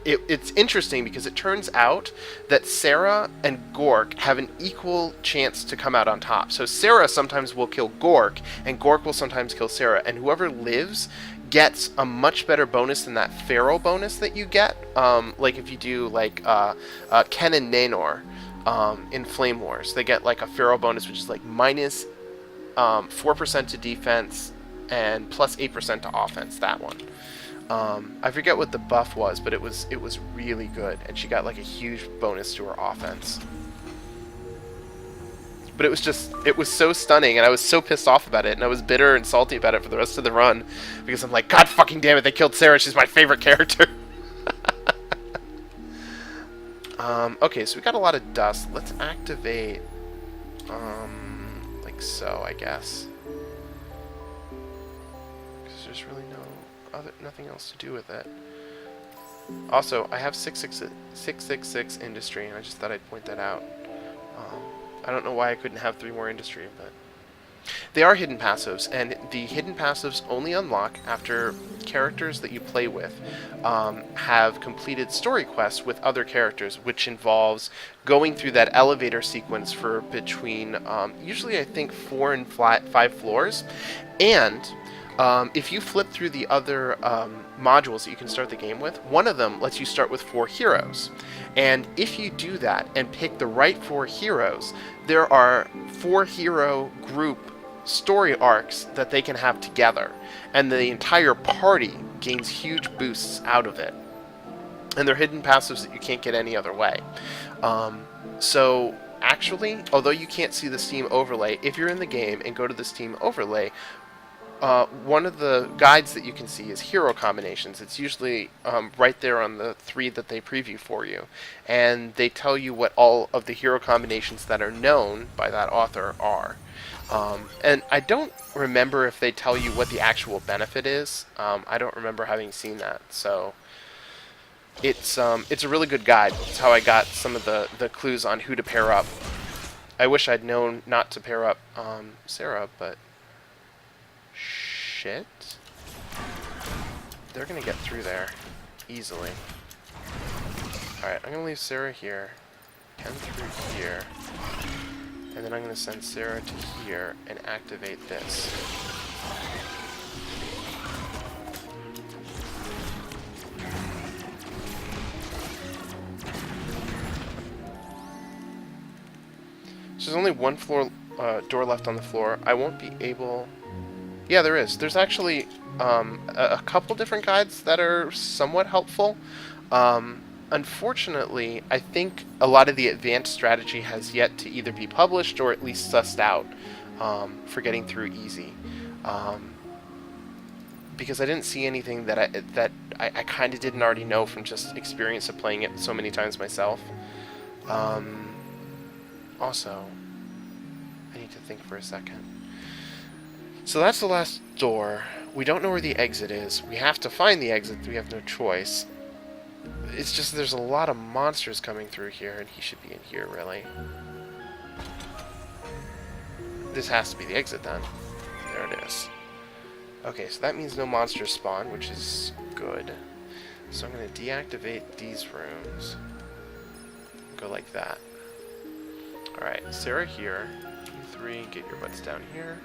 it's interesting because it turns out that Sarah and Gork have an equal chance to come out on top. So Sarah sometimes will kill Gork, and Gork will sometimes kill Sarah, and whoever lives gets a much better bonus than that Pharaoh bonus that you get. Like if you do like Ken and Nanor in Flame Wars, they get like a Pharaoh bonus, which is like minus 4% to defense and plus 8% to offense. That one. I forget what the buff was, but it was really good, and she got like a huge bonus to her offense. But it was so stunning, and I was so pissed off about it, and I was bitter and salty about it for the rest of the run, because I'm like, God fucking damn it, they killed Sarah, she's my favorite character. Okay, so we got a lot of dust. Let's activate, like so, I guess. Because there's really nothing else to do with it. Also, I have 666 industry, and I just thought I'd point that out. I don't know why I couldn't have 3 more industry, but they are hidden passives, and the hidden passives only unlock after characters that you play with have completed story quests with other characters, which involves going through that elevator sequence for between usually I think 4 and 5 floors, and if you flip through the other modules that you can start the game with, one of them lets you start with 4 heroes. And if you do that and pick the right 4 heroes, there are 4 hero group story arcs that they can have together. And the entire party gains huge boosts out of it. And they're hidden passives that you can't get any other way. So actually, although you can't see the Steam overlay, if you're in the game and go to the Steam overlay, one of the guides that you can see is hero combinations. It's usually right there on the 3 that they preview for you. And they tell you what all of the hero combinations that are known by that author are. And I don't remember if they tell you what the actual benefit is. I don't remember having seen that. So it's a really good guide. It's how I got some of the clues on who to pair up. I wish I'd known not to pair up Sarah, but... Shit. They're gonna get through there easily. Alright, I'm gonna leave Sarah here, Ken through here, and then I'm gonna send Sarah to here and activate this. So there's only one door left on the floor. I won't be able... Yeah, there is. There's actually a couple different guides that are somewhat helpful. Unfortunately, I think a lot of the advanced strategy has yet to either be published or at least sussed out for getting through easy. Because I didn't see anything that I kind of didn't already know from just experience of playing it so many times myself. Also, I need to think for a second. So that's the last door. We don't know where the exit is. We have to find the exit. We have no choice. It's just there's a lot of monsters coming through here, and he should be in here, really. This has to be the exit, then. There it is. Okay, so that means no monsters spawn, which is good. So I'm going to deactivate these rooms. Go like that. Alright, Sarah here. You 3, get your butts down here.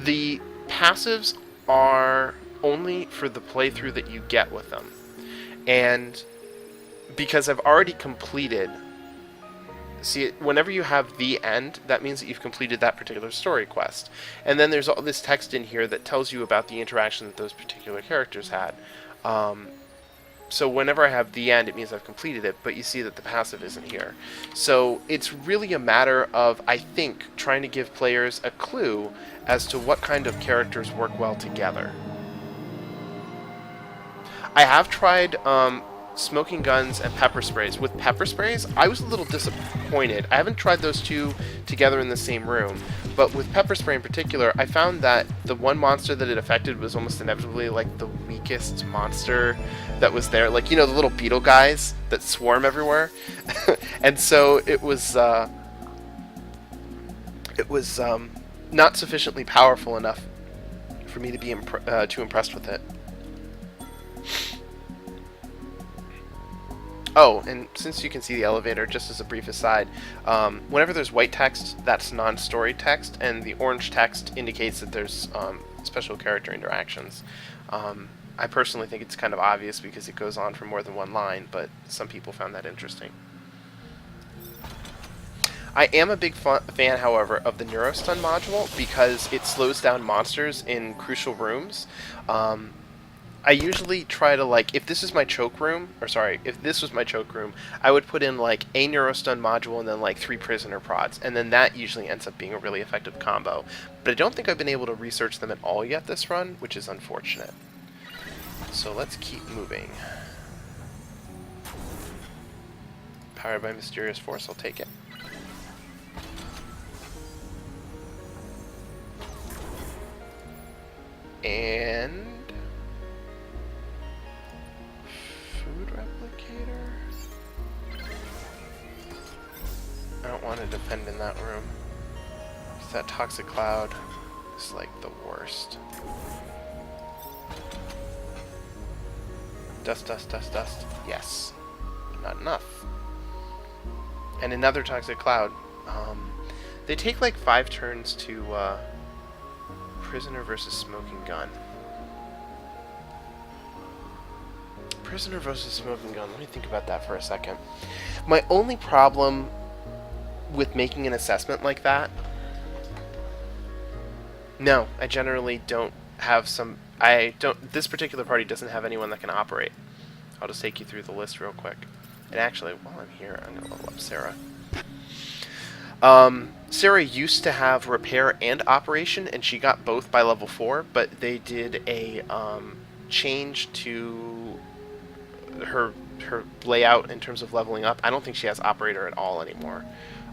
The passives are only for the playthrough that you get with them. And because I've already completed... See, whenever you have the end, that means that you've completed that particular story quest. And then there's all this text in here that tells you about the interaction that those particular characters had. So whenever I have the end, it means I've completed it, but you see that the passive isn't here. So it's really a matter of, I think, trying to give players a clue as to what kind of characters work well together. I have tried smoking guns and pepper sprays. With pepper sprays, I was a little disappointed. I haven't tried those two together in the same room, but with pepper spray in particular, I found that the one monster that it affected was almost inevitably like the weakest monster that was there. Like, you know, the little beetle guys that swarm everywhere. And so it was not sufficiently powerful enough for me to be too impressed with it. Oh, and since you can see the elevator, just as a brief aside, whenever there's white text, that's non-story text, and the orange text indicates that there's special character interactions. I personally think it's kind of obvious because it goes on for more than one line, but some people found that interesting. I am a big fan, however, of the Neurostun module because it slows down monsters in crucial rooms. I usually try to, like, if this is my choke room, or sorry, if this was my choke room, I would put in, like, a Neurostun module and then, like, 3 prisoner prods, and then that usually ends up being a really effective combo. But I don't think I've been able to research them at all yet this run, which is unfortunate. So let's keep moving. Powered by Mysterious Force, I'll take it. And food replicator. I don't want to defend in that room. That toxic cloud is like the worst. Dust, dust, dust, dust. Yes. Not enough. And another toxic cloud. They take like 5 turns to prisoner versus smoking gun. Prisoner versus smoking gun. Let me think about that for a second. My only problem with making an assessment like that... No, I generally don't have some... This particular party doesn't have anyone that can operate. I'll just take you through the list real quick. And actually, while I'm here, I'm going to level up Sarah. Sarah used to have repair and operation, and she got both by level 4, but they did a change to her layout in terms of leveling up. I don't think she has operator at all anymore.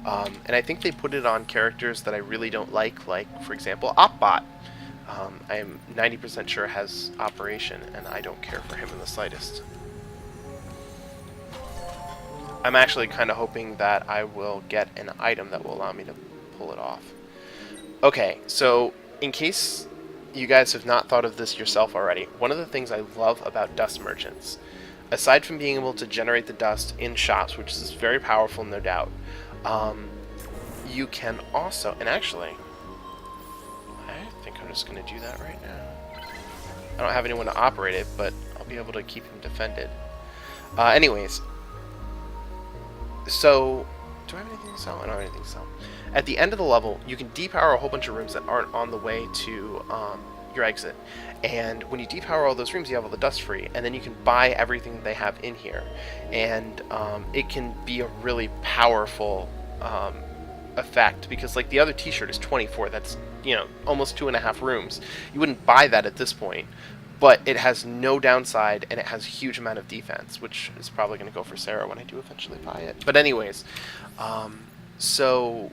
And I think they put it on characters that I really don't like, for example, Opbot. I am 90% sure has operation, and I don't care for him in the slightest. I'm actually kind of hoping that I will get an item that will allow me to pull it off. Okay, so in case you guys have not thought of this yourself already, one of the things I love about dust merchants, aside from being able to generate the dust in shops, which is very powerful, no doubt, you can also, and actually, I think I'm just going to do that right now. I don't have anyone to operate it, but I'll be able to keep him defended. Anyways, so, do I have anything to sell? I don't have anything to sell. At the end of the level, you can depower a whole bunch of rooms that aren't on the way to your exit. And when you depower all those rooms, you have all the dust free, and then you can buy everything they have in here. And it can be a really powerful effect, because like the other t-shirt is 24, that's, you know, almost 2.5 rooms. You wouldn't buy that at this point, but it has no downside, and it has a huge amount of defense, which is probably going to go for Sarah when I do eventually buy it. But anyways, so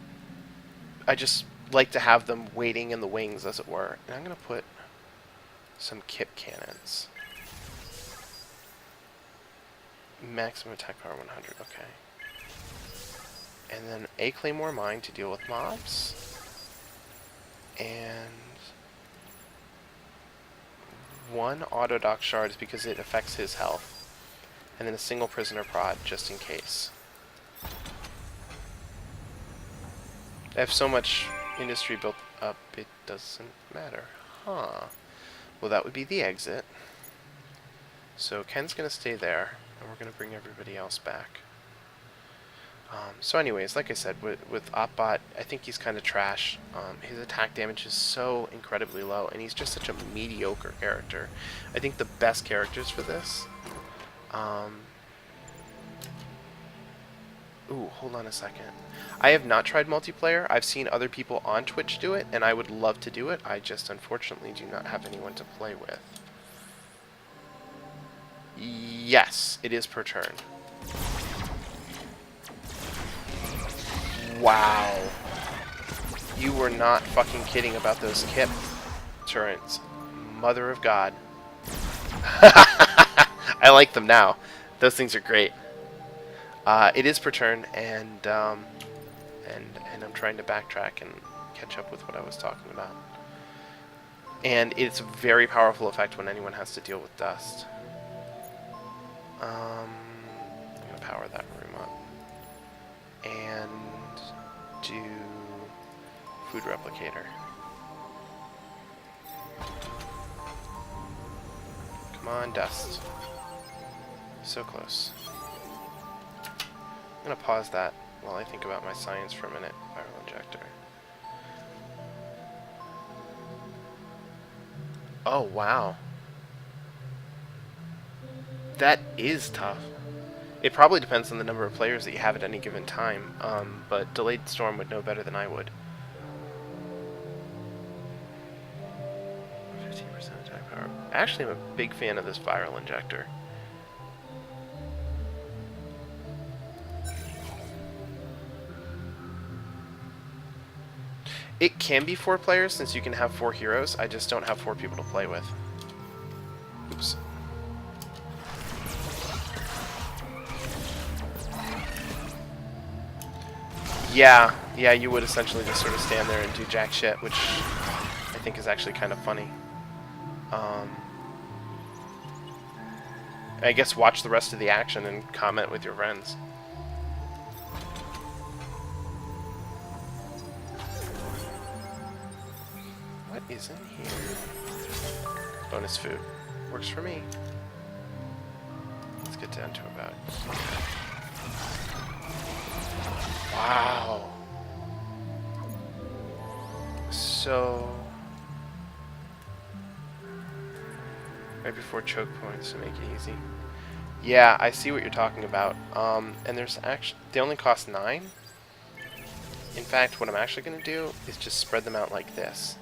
I just like to have them waiting in the wings, as it were. And I'm going to put some Kip cannons. Maximum attack power 100, okay. And then a Claymore Mine to deal with mobs. And 1 Autodoc Shards because it affects his health. And then a single Prisoner Prod just in case. I have so much industry built up, it doesn't matter. Huh. Well, that would be the exit. So Ken's going to stay there, and we're going to bring everybody else back. So anyways, like I said, with Opbot, I think he's kind of trash. His attack damage is so incredibly low, and he's just such a mediocre character. I think the best characters for this... Ooh, hold on a second. I have not tried multiplayer. I've seen other people on Twitch do it, and I would love to do it. I just unfortunately do not have anyone to play with. Yes, it is per turn. Wow. You were not fucking kidding about those Kip turrets. Mother of God. I like them now. Those things are great. It is per turn, and I'm trying to backtrack and catch up with what I was talking about. And it's a very powerful effect when anyone has to deal with dust. I'm gonna power that room up and do food replicator. Come on, dust. So close. I'm gonna pause that while I think about my science for a minute. Viral injector. Oh, wow. That is tough. It probably depends on the number of players that you have at any given time, but Delayed Storm would know better than I would. 15% attack power. Actually, I'm a big fan of this Viral Injector. It can be 4 players since you can have 4 heroes. I just don't have 4 people to play with. Oops. Yeah, you would essentially just sort of stand there and do jack shit, which I think is actually kind of funny. I guess watch the rest of the action and comment with your friends. What is in here? Bonus food. Works for me. Let's get down to about... Wow. So... right before choke points to make it easy. Yeah, I see what you're talking about. And there's actually... they only cost 9. In fact, what I'm actually going to do is just spread them out like this.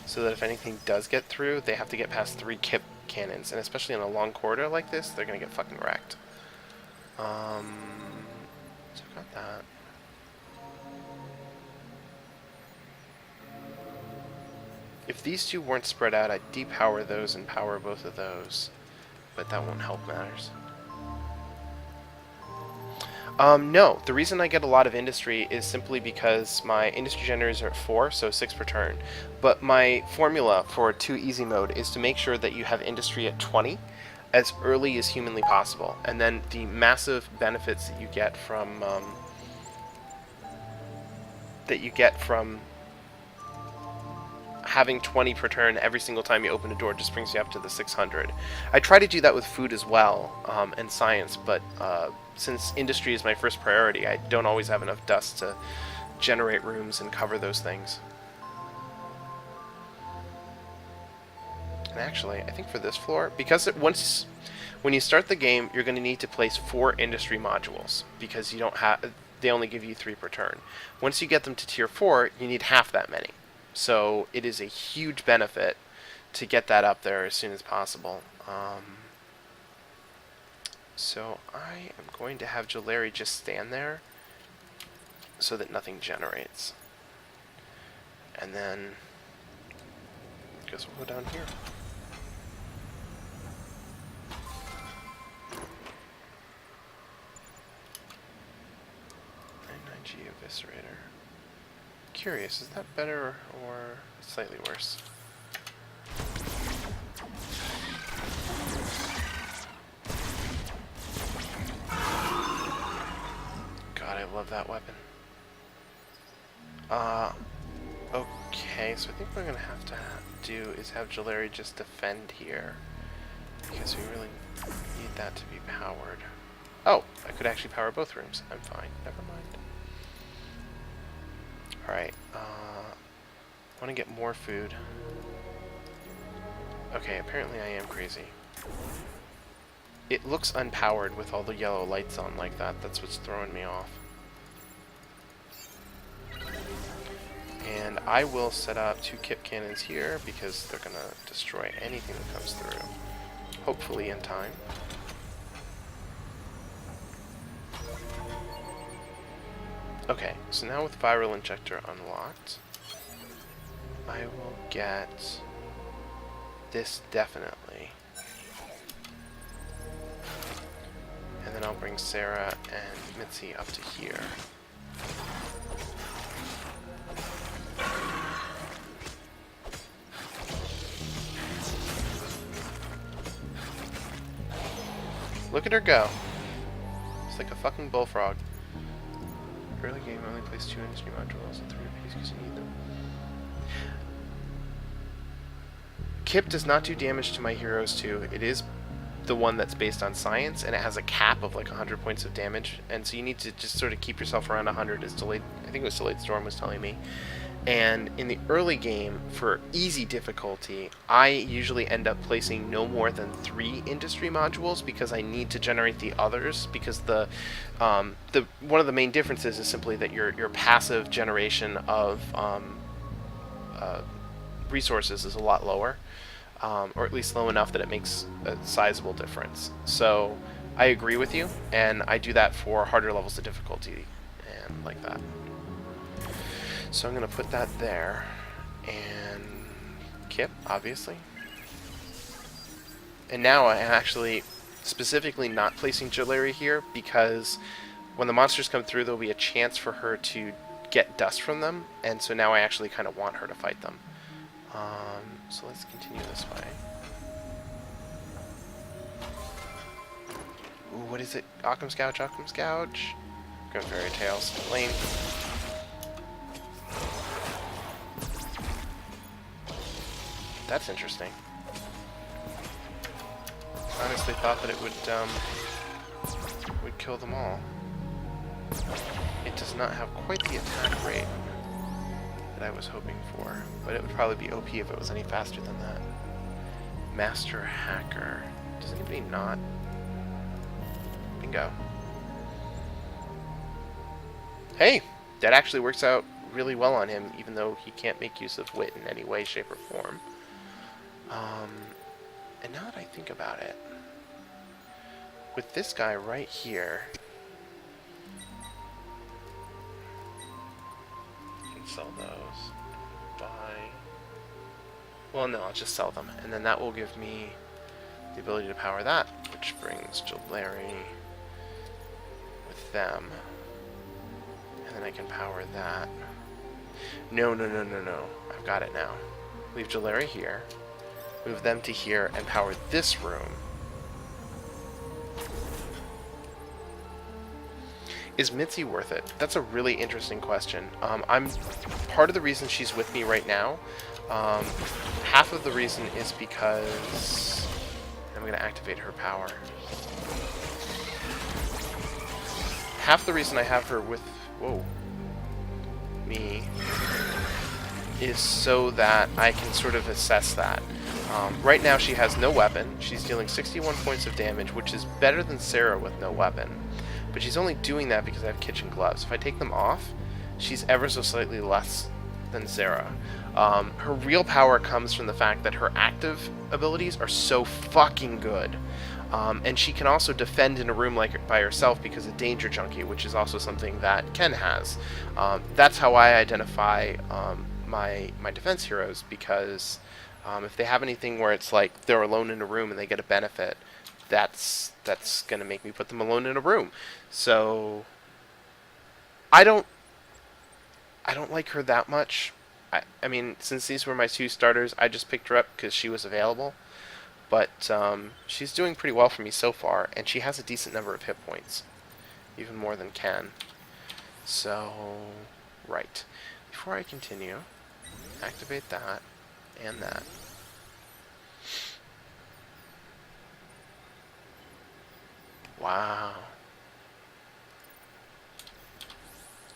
So that if anything does get through, they have to get past 3 Kip cannons. And especially in a long corridor like this, they're going to get fucking wrecked. So I've got that. If these two weren't spread out, I'd depower those and power both of those. But that won't help matters. No, the reason I get a lot of industry is simply because my industry generators are at 4, so 6 per turn. But my formula for 2 easy mode is to make sure that you have industry at 20 as early as humanly possible. And then the massive benefits that you get from having 20 per turn every single time you open a door just brings you up to the 600. I try to do that with food as well, and science, but since industry is my first priority, I don't always have enough dust to generate rooms and cover those things. And actually, I think for this floor, because when you start the game, you're going to need to place 4 industry modules, because you don't have, they only give you 3 per turn. Once you get them to tier 4, you need half that many. So it is a huge benefit to get that up there as soon as possible. So I am going to have Jolari just stand there so that nothing generates. And then I guess we'll go down here. 99G Eviscerator. Curious, is that better or slightly worse? God, I love that weapon. Okay, so I think what we're gonna have to do is have Jolari just defend here, because we really need that to be powered. Oh, I could actually power both rooms. I'm fine. Never mind. Alright, I want to get more food. Okay, apparently I am crazy. It looks unpowered with all the yellow lights on like that. That's what's throwing me off. And I will set up 2 Kip cannons here because they're going to destroy anything that comes through. Hopefully in time. Okay, so now with Viral Injector unlocked, I will get this definitely. And then I'll bring Sarah and Mitzi up to here. Look at her go. It's like a fucking bullfrog. Early game only place 2 industry modules and 3 apiece because you need them. Kip does not do damage to my heroes too. It is the one that's based on science, and it has a cap of like 100 points of damage, and so you need to just sort of keep yourself around 100 as delayed. I think it was Delayed Storm was telling me. And in the early game, for easy difficulty, I usually end up placing no more than 3 industry modules because I need to generate the others. Because the one of the main differences is simply that your passive generation of resources is a lot lower, or at least low enough that it makes a sizable difference. So I agree with you, and I do that for harder levels of difficulty and like that. So I'm going to put that there, and Kip, obviously. And now I'm actually specifically not placing Jolari here because when the monsters come through, there'll be a chance for her to get dust from them, and so now I actually kind of want her to fight them. So let's continue this way. Ooh, what is it? Occam's Gouge, Occam's Gouge. Go Fairy Tales. Lane. That's interesting. I honestly thought that it would kill them all. It does not have quite the attack rate that I was hoping for, but it would probably be OP if it was any faster than that. Master Hacker. Does anybody not? Bingo. Hey! That actually works out really well on him, even though he can't make use of wit in any way, shape, or form. And now that I think about it, with this guy right here, I can sell those. Buy. Well, no, I'll just sell them, and then that will give me the ability to power that, which brings Jolari with them. And then I can power that. No. I've got it now. Leave Jolari here. Move them to here and power this room. Is Mitzi worth it? That's a really interesting question. I'm part of the reason she's with me right now. Half of the reason is because I'm going to activate her power. Half the reason I have her with me is so that I can sort of assess that. Right now she has no weapon. She's dealing 61 points of damage, which is better than Sarah with no weapon. But she's only doing that because I have kitchen gloves. If I take them off, she's ever so slightly less than Sarah. Her real power comes from the fact that her active abilities are so fucking good. And she can also defend in a room like by herself because of Danger Junkie, which is also something that Ken has. That's how I identify my defense heroes, because if they have anything where it's like they're alone in a room and they get a benefit, that's gonna make me put them alone in a room. So I don't like her that much. I mean, since these were my 2 starters, I just picked her up because she was available. But she's doing pretty well for me so far, and she has a decent number of hit points, even more than Ken. So, right. Before I continue, activate that and that. Wow.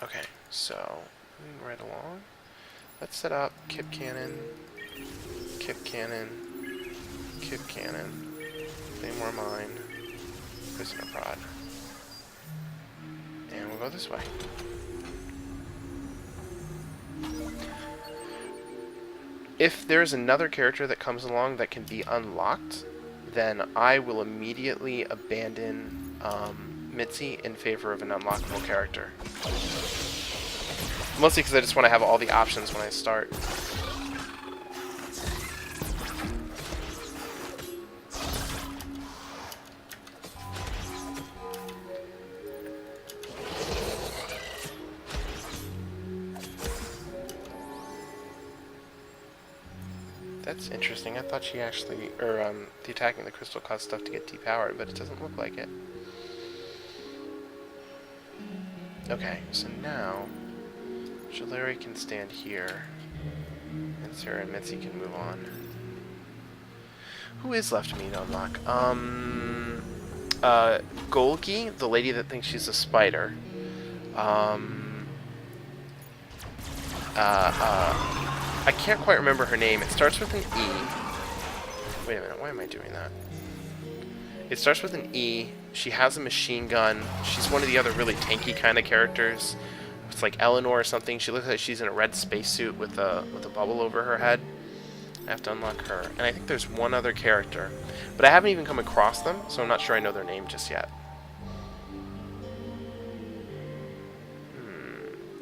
Okay, so moving right along. Let's set up Kip Cannon, Kip Cannon, Kip Cannon, Claymore Mine, Prisoner Prod. And we'll go this way. If there's another character that comes along that can be unlocked, then I will immediately abandon Mitzi in favor of an unlockable character. Mostly because I just want to have all the options when I start. That's interesting. I thought she actually, the attacking the crystal caused stuff to get depowered, but it doesn't look like it. Okay, so now Jolari can stand here, and Sarah and Mitzi can move on. Who is left for me to unlock? Golgi, the lady that thinks she's a spider. I can't quite remember her name. It starts with an E. Wait a minute, why am I doing that? It starts with an E. She has a machine gun. She's one of the other really tanky kind of characters. It's like Eleanor or something. She looks like she's in a red spacesuit with a bubble over her head. I have to unlock her. And I think there's one other character. But I haven't even come across them, so I'm not sure I know their name just yet.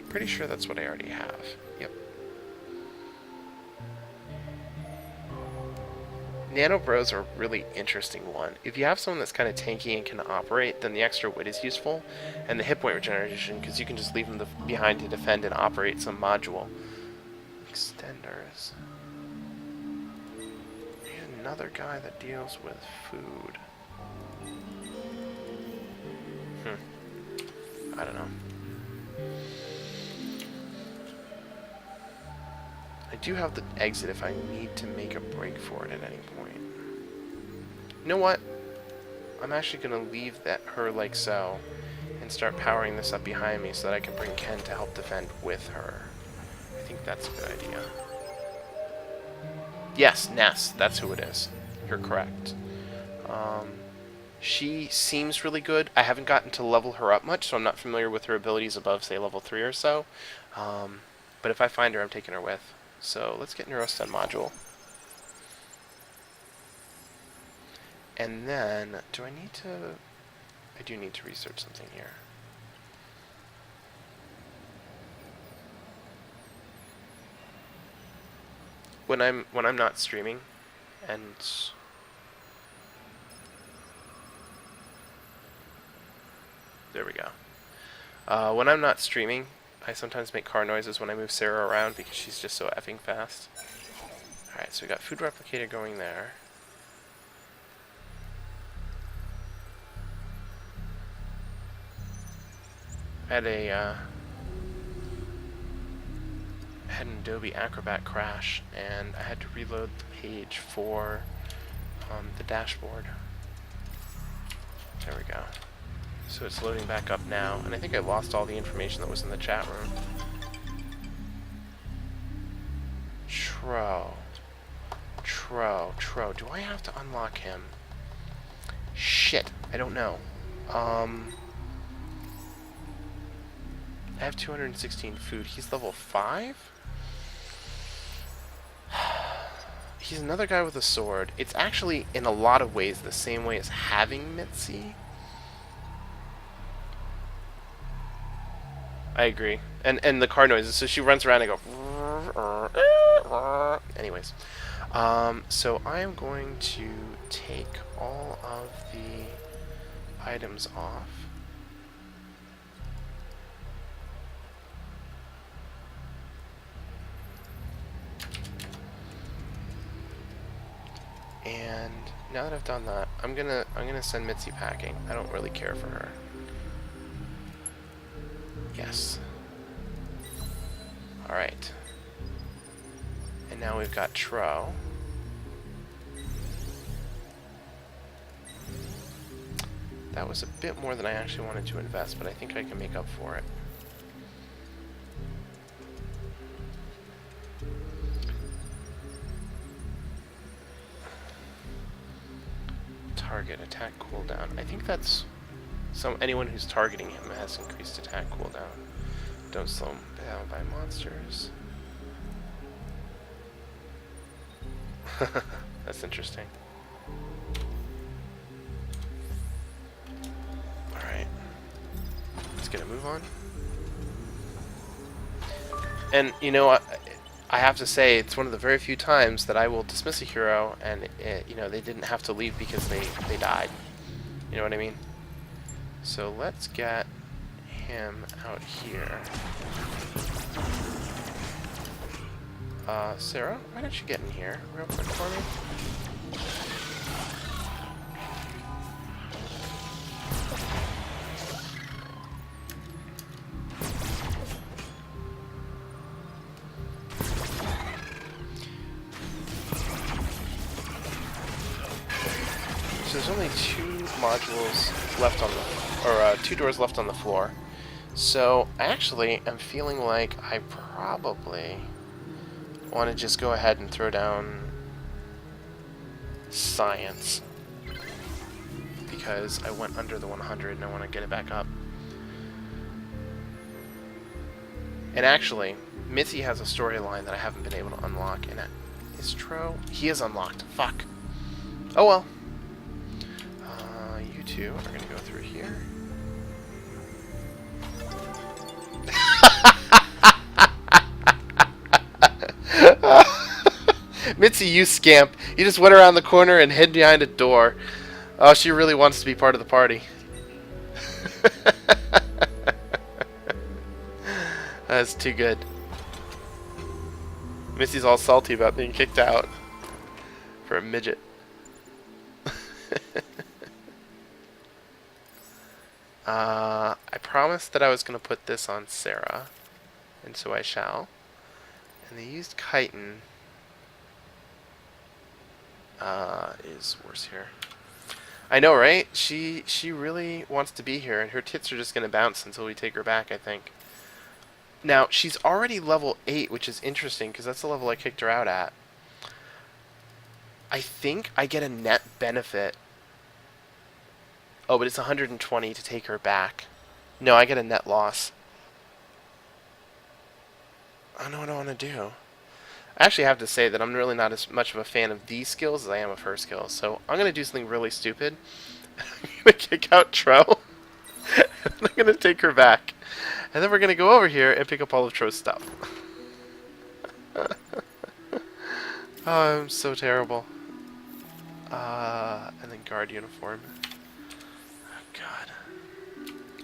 Pretty sure that's what I already have. Yep. Nano Bros are a really interesting one. If you have someone that's kind of tanky and can operate, then the extra wit is useful, and the hit point regeneration, because you can just leave them behind to defend and operate some module. Extenders. Here's another guy that deals with food. I don't know. I do have the exit if I need to make a break for it at any point. You know what? I'm actually going to leave her like so and start powering this up behind me so that I can bring Ken to help defend with her. I think that's a good idea. Yes, Ness. That's who it is. You're correct. She seems really good. I haven't gotten to level her up much, so I'm not familiar with her abilities above, say, level 3 or so. But if I find her, I'm taking her with. So let's get Neurostun module. And then, do I need to... I do need to research something here. When I'm not streaming, and... There we go. When I'm not streaming, I sometimes make car noises when I move Sarah around because she's just so effing fast. Alright, so we got food replicator going there. I had an Adobe Acrobat crash, and I had to reload the page for the dashboard. There we go. So it's loading back up now, and I think I lost all the information that was in the chat room. Tro. Do I have to unlock him? Shit, I don't know. I have 216 food. He's level 5? He's another guy with a sword. It's actually, in a lot of ways, the same way as having Mitzi. I agree. And the car noises. So she runs around and go... Anyways. So I am going to take all of the items off. And now that I've done that, I'm gonna send Mitzi packing. I don't really care for her. Yes. Alright. And now we've got Tro. That was a bit more than I actually wanted to invest, but I think I can make up for it. Target attack cooldown. I think that's anyone who's targeting him has increased attack cooldown. Don't slow him down by monsters. That's interesting. Alright. Let's get a move on. And, you know, I have to say, it's one of the very few times that I will dismiss a hero and, you know, they didn't have to leave because they died. You know what I mean? So let's get him out here. Sarah, why don't you get in here real quick for me? So there's only 2 modules left on the, or 2 doors left on the floor. So, actually, I'm feeling like I probably want to just go ahead and throw down science. Because I went under the 100 and I want to get it back up. And actually, Mithy has a storyline that I haven't been able to unlock. And is Tro? He is unlocked. Fuck. Oh well. You two are going to go through here. Mitzi, you scamp. You just went around the corner and hid behind a door. Oh, she really wants to be part of the party. That's too good. Missy's all salty about being kicked out for a midget. I promised that I was going to put this on Sarah, and so I shall. And they used chitin. Is worse here. I know, right? She really wants to be here, and her tits are just going to bounce until we take her back, I think. Now, she's already level 8, which is interesting, because that's the level I kicked her out at. I think I get a net benefit. Oh, but it's 120 to take her back. No, I get a net loss. I don't know what I want to do. I actually have to say that I'm really not as much of a fan of these skills as I am of her skills. So I'm going to do something really stupid. I'm going to kick out Tro. And I'm going to take her back. And then we're going to go over here and pick up all of Tro's stuff. Oh, I'm so terrible. And then guard uniform. Oh, God.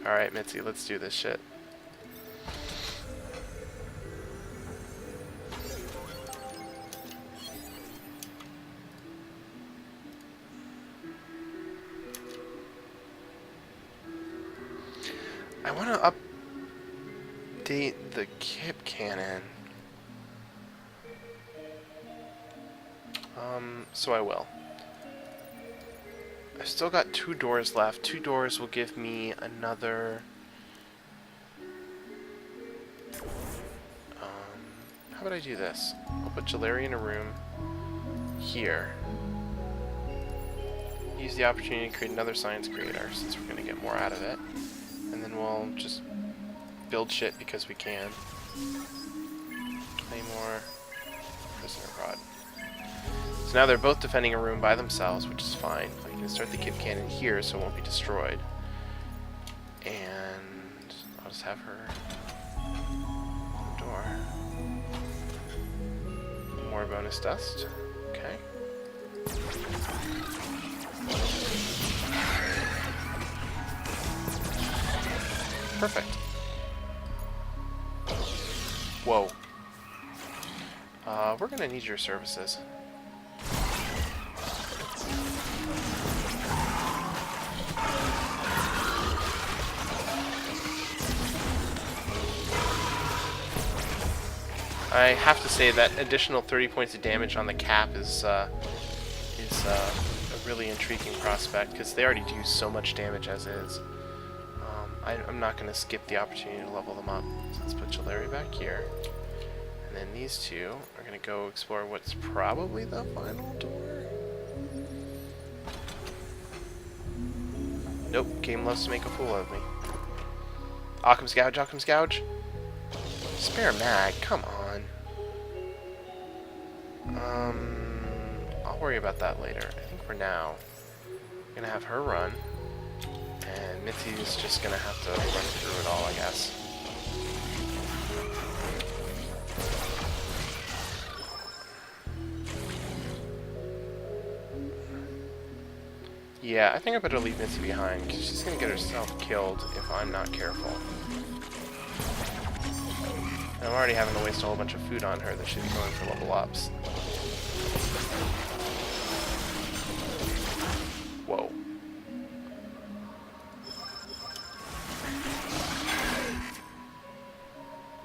Alright, Mitzi, let's do this shit. I want to update the Kip Cannon. So I will. I've still got 2 doors left. 2 doors will give me another... how about I do this? I'll put Jalari in a room here. Use the opportunity to create another science creator, since we're going to get more out of it. And then we'll just build shit because we can. Claymore, prisoner rod. So now they're both defending a room by themselves, which is fine. I can start the Kip Cannon here so it won't be destroyed. And I'll just have her door. More bonus dust. Okay. Perfect. Whoa. We're gonna need your services. I have to say that additional 30 points of damage on the cap is a really intriguing prospect, because they already do so much damage as is. I'm not going to skip the opportunity to level them up. So let's put Jalari back here. And then these two are going to go explore what's probably the final door. Nope, game loves to make a fool of me. Occam's Gouge, Occam's Gouge. Spare mag, come on. I'll worry about that later. I think for now, I'm going to have her run. And Mitzi's just gonna have to run through it all, I guess. Yeah, I think I better leave Mitzi behind, because she's gonna get herself killed if I'm not careful. And I'm already having to waste a whole bunch of food on her that should be going for level ups. Whoa.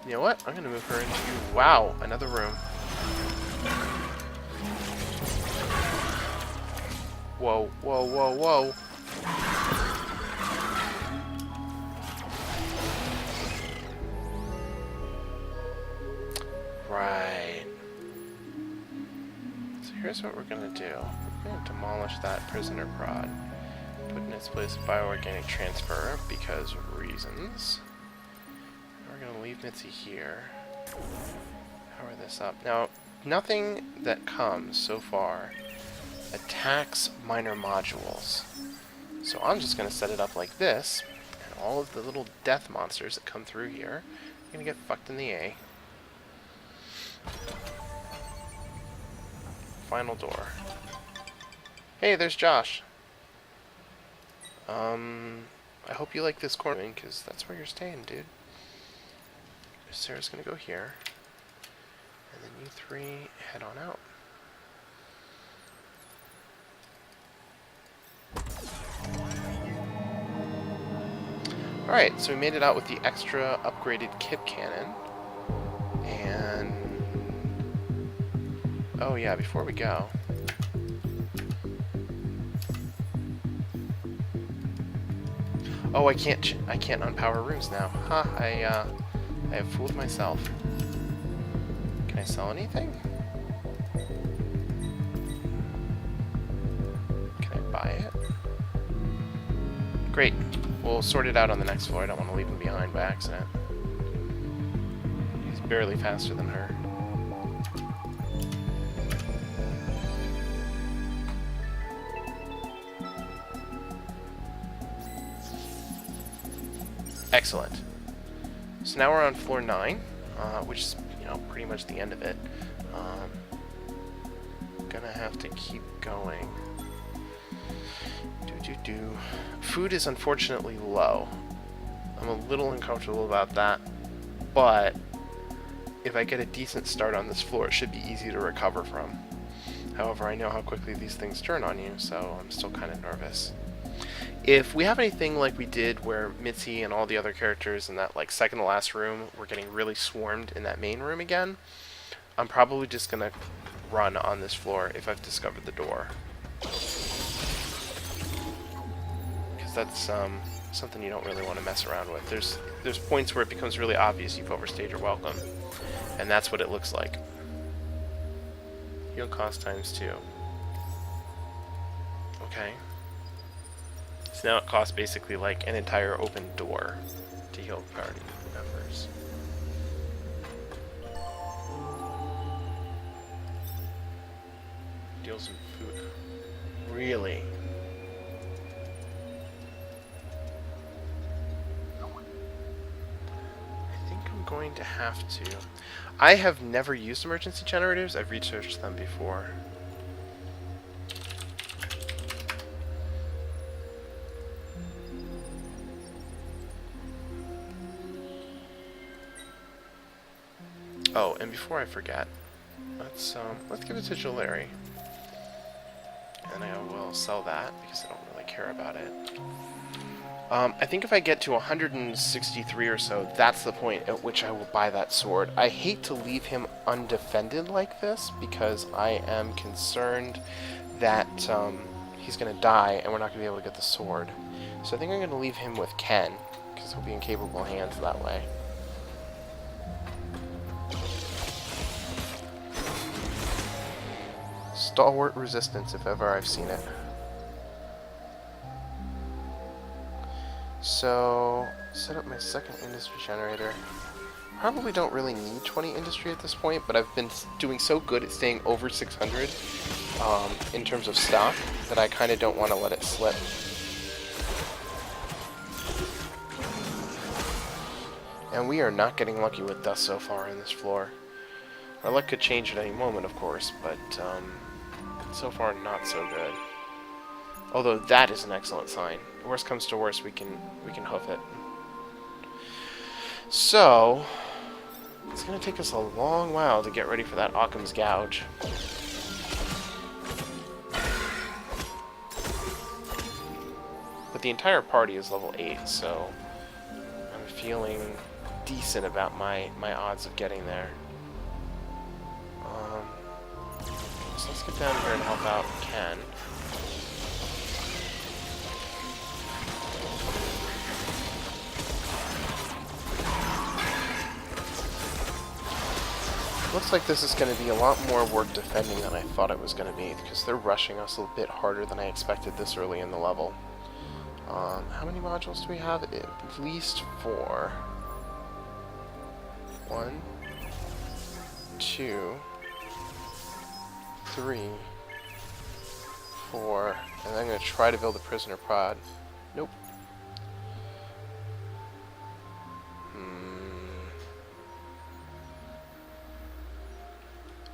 You know what? I'm going to move her into... Wow, another room. Whoa, whoa, whoa, whoa. here's what we're gonna do. We're gonna demolish that prisoner prod. Put in its place bioorganic transfer because reasons. We're gonna leave Mitzi here. Power this up. Now, nothing that comes so far attacks minor modules. So I'm just gonna set it up like this, and all of the little death monsters that come through here are gonna get fucked in the A. Final door. Hey, there's Josh. I hope you like this corner, because that's where you're staying, dude. Sarah's gonna go here. And then you three head on out. Alright, so we made it out with the extra upgraded kit cannon. And... oh yeah, before we go... oh, I can't unpower rooms now. Huh, I have fooled myself. Can I sell anything? Can I buy it? Great. We'll sort it out on the next floor. I don't want to leave him behind by accident. He's barely faster than her. Excellent. So now we're on floor 9, which is, you know, pretty much the end of it. Gonna have to keep going. Food is unfortunately low. I'm a little uncomfortable about that, but if I get a decent start on this floor, it should be easy to recover from. However, I know how quickly these things turn on you, so I'm still kind of nervous. If we have anything like we did where Mitzi and all the other characters in that like second to last room were getting really swarmed in that main room again, I'm probably just gonna run on this floor if I've discovered the door. Because that's something you don't really want to mess around with. There's points where it becomes really obvious you've overstayed your welcome, and that's what it looks like. Heal cost ×2. Okay. So now it costs basically like an entire open door to heal party members. Deal some food. Really? I think I'm going to have to. I have never used emergency generators. I've researched them before. Oh, and before I forget, let's give it to Jolari. And I will sell that because I don't really care about it. I think if I get to 163 or so, that's the point at which I will buy that sword. I hate to leave him undefended like this because I am concerned that he's going to die and we're not going to be able to get the sword. So I think I'm going to leave him with Ken because he'll be in capable hands that way. Stalwart resistance, if ever I've seen it. So, set up my second industry generator. Probably don't really need 20 industry at this point, but I've been doing so good at staying over 600 in terms of stock that I kind of don't want to let it slip. And we are not getting lucky with dust so far in this floor. Our luck could change at any moment, of course, but so far not so good. Although that is an excellent sign. Worst comes to worst, we can hoof it. So it's gonna take us a long while to get ready for that Occam's Gouge. But the entire party is level 8, so I'm feeling decent about my odds of getting there. So let's get down here and help out Ken. Looks like this is going to be a lot more work defending than I thought it was going to be, because they're rushing us a bit harder than I expected this early in the level. How many modules do we have? At least 4. 1, 2, 3, 4, and I'm going to try to build a prisoner pod. Nope.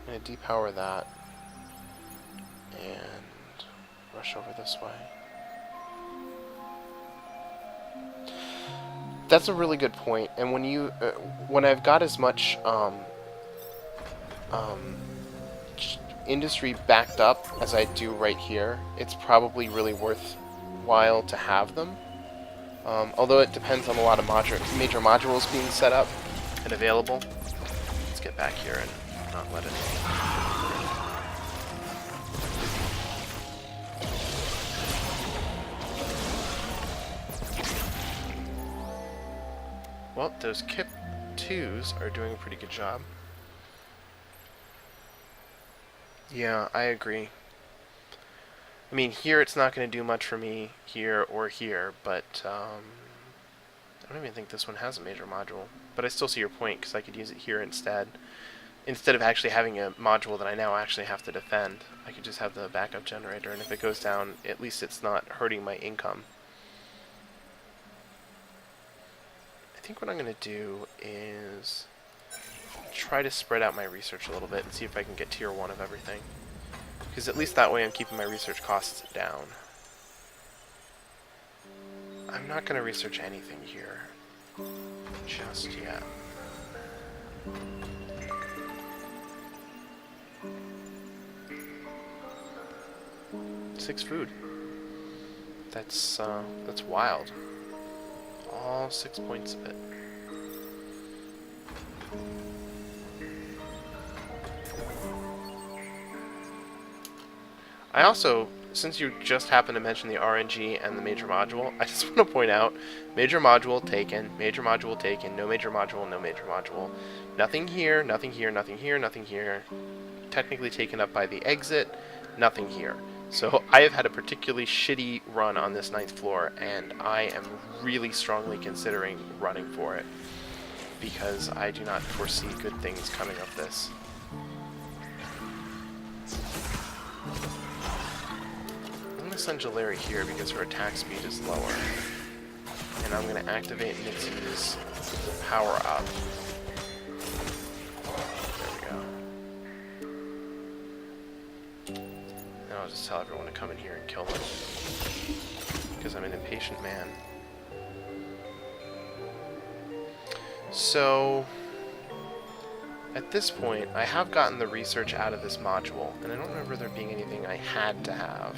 I'm going to depower that and rush over this way. That's a really good point. And when you, when I've got as much industry backed up as I do right here, it's probably really worthwhile to have them. Although it depends on a lot of major modules being set up and available. Let's get back here and not let it. Well, those KIP 2s are doing a pretty good job. Yeah, I agree. I mean, here it's not going to do much for me, here or here, but I don't even think this one has a major module. But I still see your point, because I could use it here instead. Instead of actually having a module that I now actually have to defend, I could just have the backup generator, and if it goes down, at least it's not hurting my income. I think what I'm going to do is try to spread out my research a little bit and see if I can get tier 1 of everything. Because at least that way I'm keeping my research costs down. I'm not going to research anything here just yet. Six food. That's wild. All 6 points of it. I also, since you just happened to mention the RNG and the major module, I just want to point out, major module taken, no major module, no major module. Nothing here, nothing here, nothing here, nothing here. Technically taken up by the exit, nothing here. So I have had a particularly shitty run on this 9th floor, and I am really strongly considering running for it, because I do not foresee good things coming of this. I'm going to send Jalari here because her attack speed is lower, and I'm going to activate Mitsu's power up. I'll just tell everyone to come in here and kill them, because I'm an impatient man. So, at this point, I have gotten the research out of this module, and I don't remember there being anything I had to have.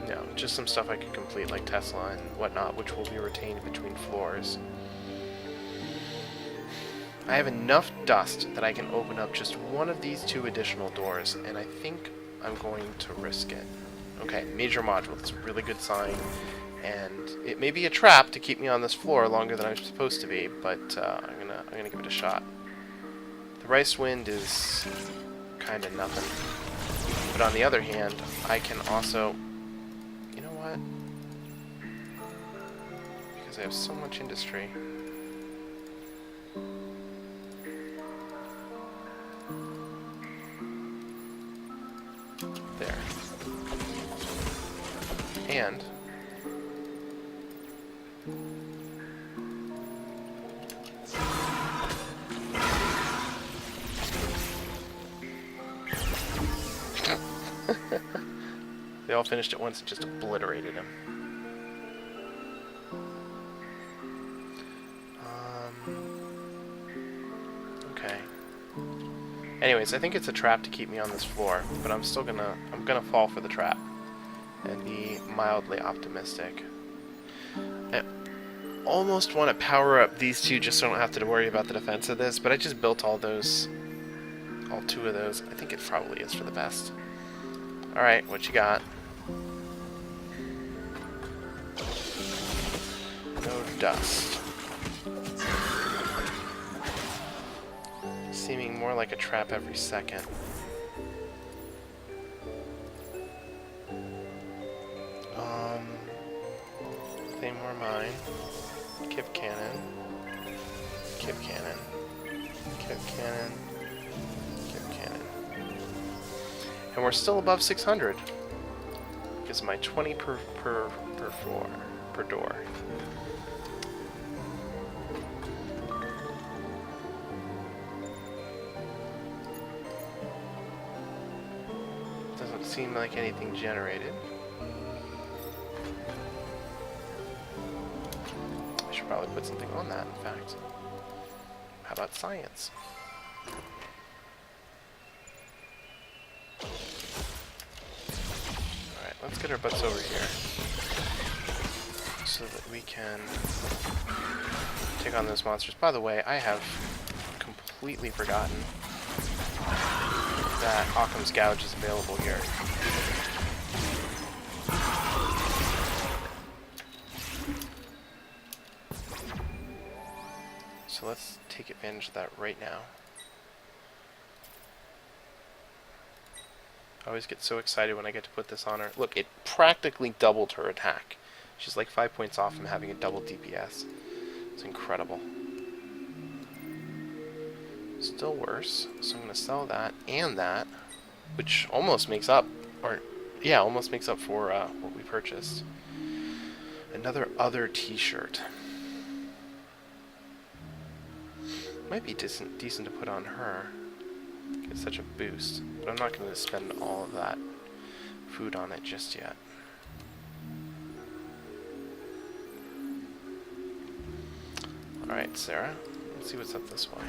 No, just some stuff I could complete, like Tesla and whatnot, which will be retained between floors. I have enough dust that I can open up just one of these 2 additional doors, and I think I'm going to risk it. Okay, major module. That's a really good sign, and it may be a trap to keep me on this floor longer than I'm supposed to be, but I'm gonna give it a shot. The Rice Wind is kind of nothing, but on the other hand, I can also, you know what? Because I have so much industry. There. And they all finished at once and just obliterated him. Okay. Anyways, I think it's a trap to keep me on this floor, but I'm gonna fall for the trap and be mildly optimistic. I almost want to power up these 2 just so I don't have to worry about the defense of this, but I just built all 2 of those. I think it probably is for the best. Alright, what you got? No dust. more like a trap every second. Claymore mine. Kip cannon. Kip cannon. Kip cannon. Kip cannon. And we're still above 600. Because my 20 per door. Doesn't seem like anything generated. I should probably put something on that, in fact. How about science? Alright, let's get our butts over here. So that we can take on those monsters. By the way, I have completely forgotten that Occam's Gouge is available here. So let's take advantage of that right now. I always get so excited when I get to put this on her. Look, it practically doubled her attack. She's like 5 points off from having a double DPS. It's incredible. Still worse, so I'm going to sell that and that, which almost makes up, or yeah, almost makes up for what we purchased. Another other t-shirt. Might be decent to put on her. Get such a boost, but I'm not going to spend all of that food on it just yet. Alright, Sarah, let's see what's up this way.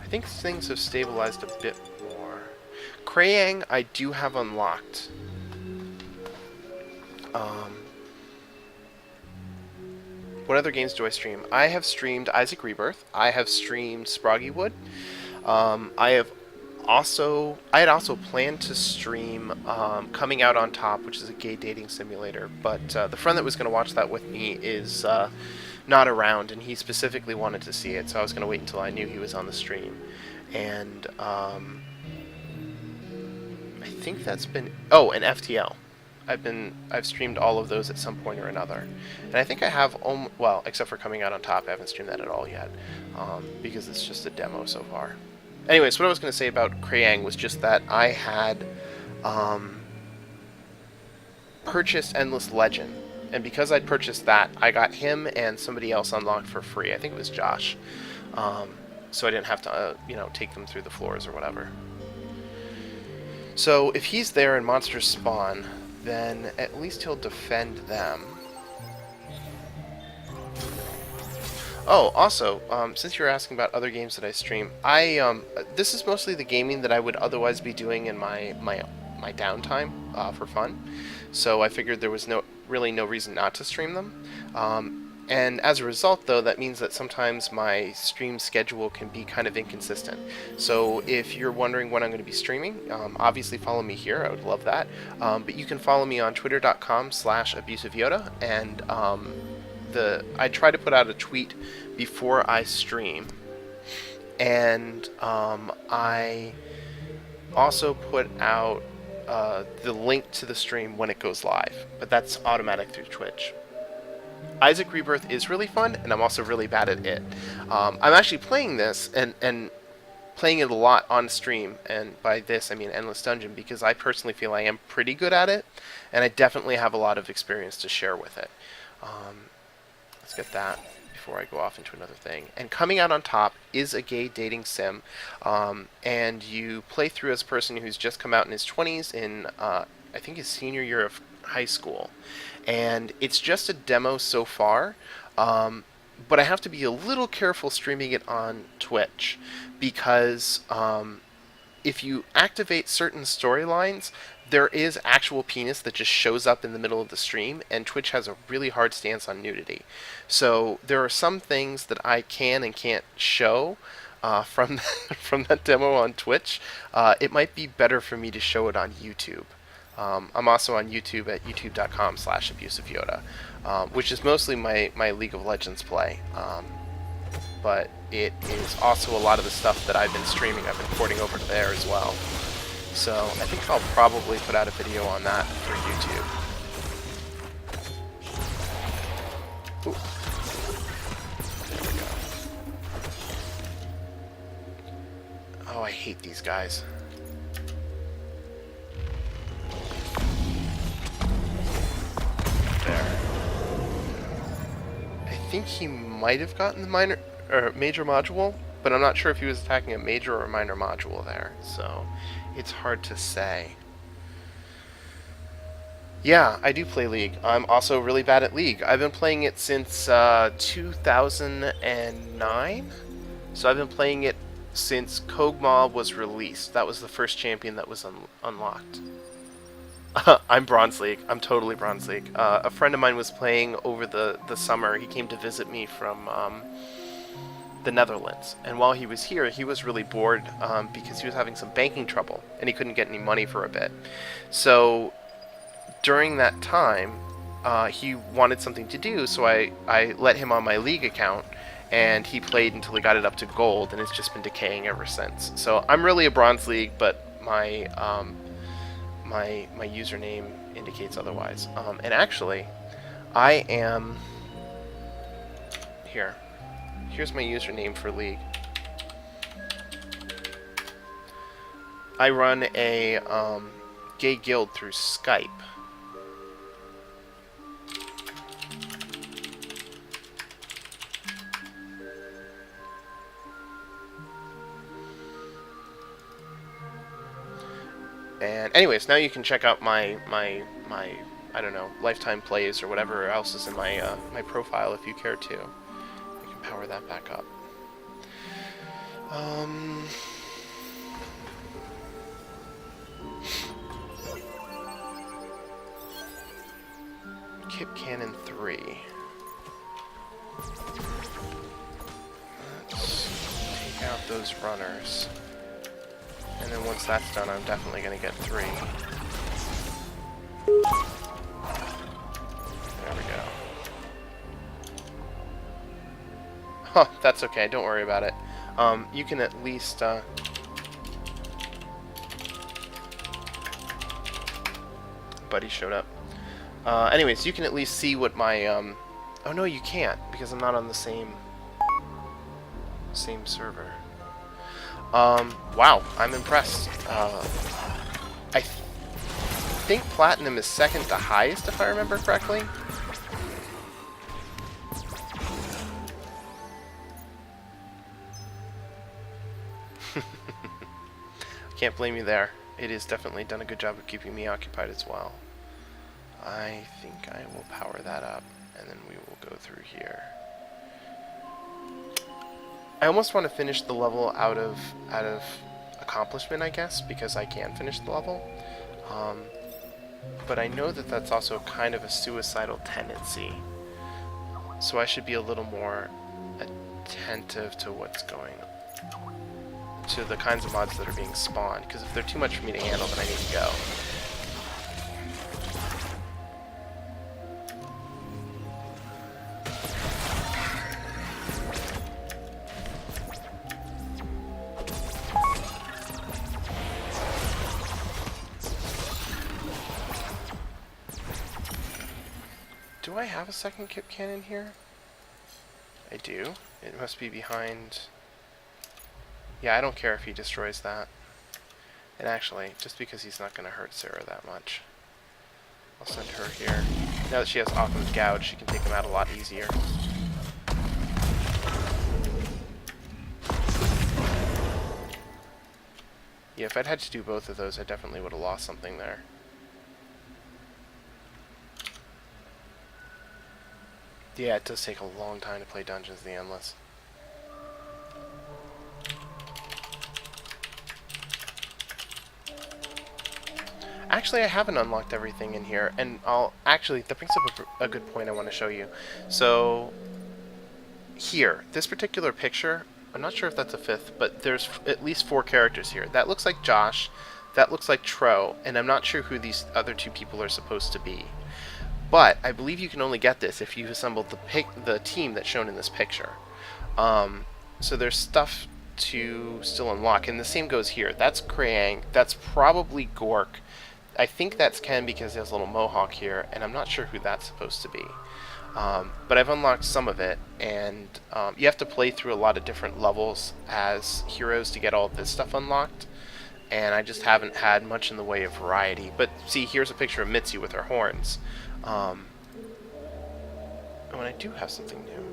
I think things have stabilized a bit more. Krayang I do have unlocked. What other games do I stream? I have streamed Isaac Rebirth. I have streamed Sproggywood. I had also planned to stream Coming Out on Top, which is a gay dating simulator, but the friend that was going to watch that with me is not around, and he specifically wanted to see it, so I was going to wait until I knew he was on the stream. And I think that's been... Oh, and FTL. I've streamed all of those at some point or another. And I think I have, well, except for Coming Out on Top, I haven't streamed that at all yet, because it's just a demo so far. Anyways, what I was going to say about Krayang was just that I had purchased Endless Legend. And because I'd purchased that, I got him and somebody else unlocked for free. I think it was Josh. So I didn't have to, take them through the floors or whatever. So if he's there and monsters spawn, then at least he'll defend them. Oh, also, since you're asking about other games that I stream, this is mostly the gaming that I would otherwise be doing in my downtime for fun. So I figured there was really no reason not to stream them. And as a result, though, that means that sometimes my stream schedule can be kind of inconsistent. So if you're wondering when I'm going to be streaming, obviously follow me here. I would love that. But you can follow me on twitter.com/abusiveyoda, and I try to put out a tweet before I stream, and I also put out the link to the stream when it goes live, but that's automatic through Twitch. Isaac Rebirth is really fun, and I'm also really bad at it. I'm actually playing this and playing it a lot on stream, and by this I mean Endless Dungeon, because I personally feel I am pretty good at it, and I definitely have a lot of experience to share with it. Let's get that before I go off into another thing. And Coming Out on Top is a gay dating sim, and you play through as a person who's just come out in his 20s in, I think, his senior year of high school. And it's just a demo so far, but I have to be a little careful streaming it on Twitch, because if you activate certain storylines, there is actual penis that just shows up in the middle of the stream, and Twitch has a really hard stance on nudity. So there are some things that I can and can't show from that demo on Twitch. It might be better for me to show it on YouTube. I'm also on YouTube at youtube.com/abusiveyoda, which is mostly my League of Legends play. but it is also a lot of the stuff that I've been streaming. I've been porting over to there as well. So I think I'll probably put out a video on that for YouTube. Ooh. There we go. Oh, I hate these guys. There. I think he might have gotten the minor or major module, but I'm not sure if he was attacking a major or a minor module there, so it's hard to say. Yeah, I do play League. I'm also really bad at League. I've been playing it since 2009, so I've been playing it since Kog'Maw was released. That was the first champion that was unlocked. I'm Bronze League. I'm totally Bronze League. A friend of mine was playing over the summer. He came to visit me from the Netherlands. And while he was here, he was really bored because he was having some banking trouble, and he couldn't get any money for a bit. So during that time, he wanted something to do, so I let him on my League account, and he played until he got it up to gold, and it's just been decaying ever since. So I'm really a Bronze League, but my my username indicates otherwise. And actually, I am here. Here's my username for League. I run a gay guild through Skype. And anyways, now you can check out my I don't know, lifetime plays or whatever else is in my my profile if you care to. You can power that back up. Kip Cannon 3. Let's take out those runners. And then once that's done, I'm definitely going to get 3. There we go. Huh, that's okay. Don't worry about it. You can at least... Buddy showed up. Anyways, you can at least see what my... Oh, no, you can't, because I'm not on the same server. Wow, I'm impressed. I think Platinum is second to highest, if I remember correctly. Can't blame you there. It has definitely done a good job of keeping me occupied as well. I think I will power that up, and then we will go through here. I almost want to finish the level out of accomplishment, I guess, because I can finish the level. But I know that that's also kind of a suicidal tendency. So I should be a little more attentive to what's going on, to the kinds of mods that are being spawned, because if they're too much for me to handle, then I need to go. Do I have a second Kip Cannon here? I do. It must be behind... Yeah, I don't care if he destroys that. And actually, just because he's not going to hurt Sarah that much, I'll send her here. Now that she has Occam's Gouge, she can take him out a lot easier. Yeah, if I'd had to do both of those, I definitely would have lost something there. Yeah, it does take a long time to play Dungeons of the Endless. Actually, I haven't unlocked everything in here, and actually, that brings up a good point I want to show you. So, here, this particular picture, I'm not sure if that's a 5th, but there's at least 4 characters here. That looks like Josh, that looks like Tro, and I'm not sure who these other 2 people are supposed to be. But I believe you can only get this if you've assembled the team that's shown in this picture. So there's stuff to still unlock, and the same goes here. That's Krayang, that's probably Gork. I think that's Ken because he has a little mohawk here, and I'm not sure who that's supposed to be. But I've unlocked some of it, and you have to play through a lot of different levels as heroes to get all of this stuff unlocked, and I just haven't had much in the way of variety. But see, here's a picture of Mitzi with her horns. Oh, and I do have something new.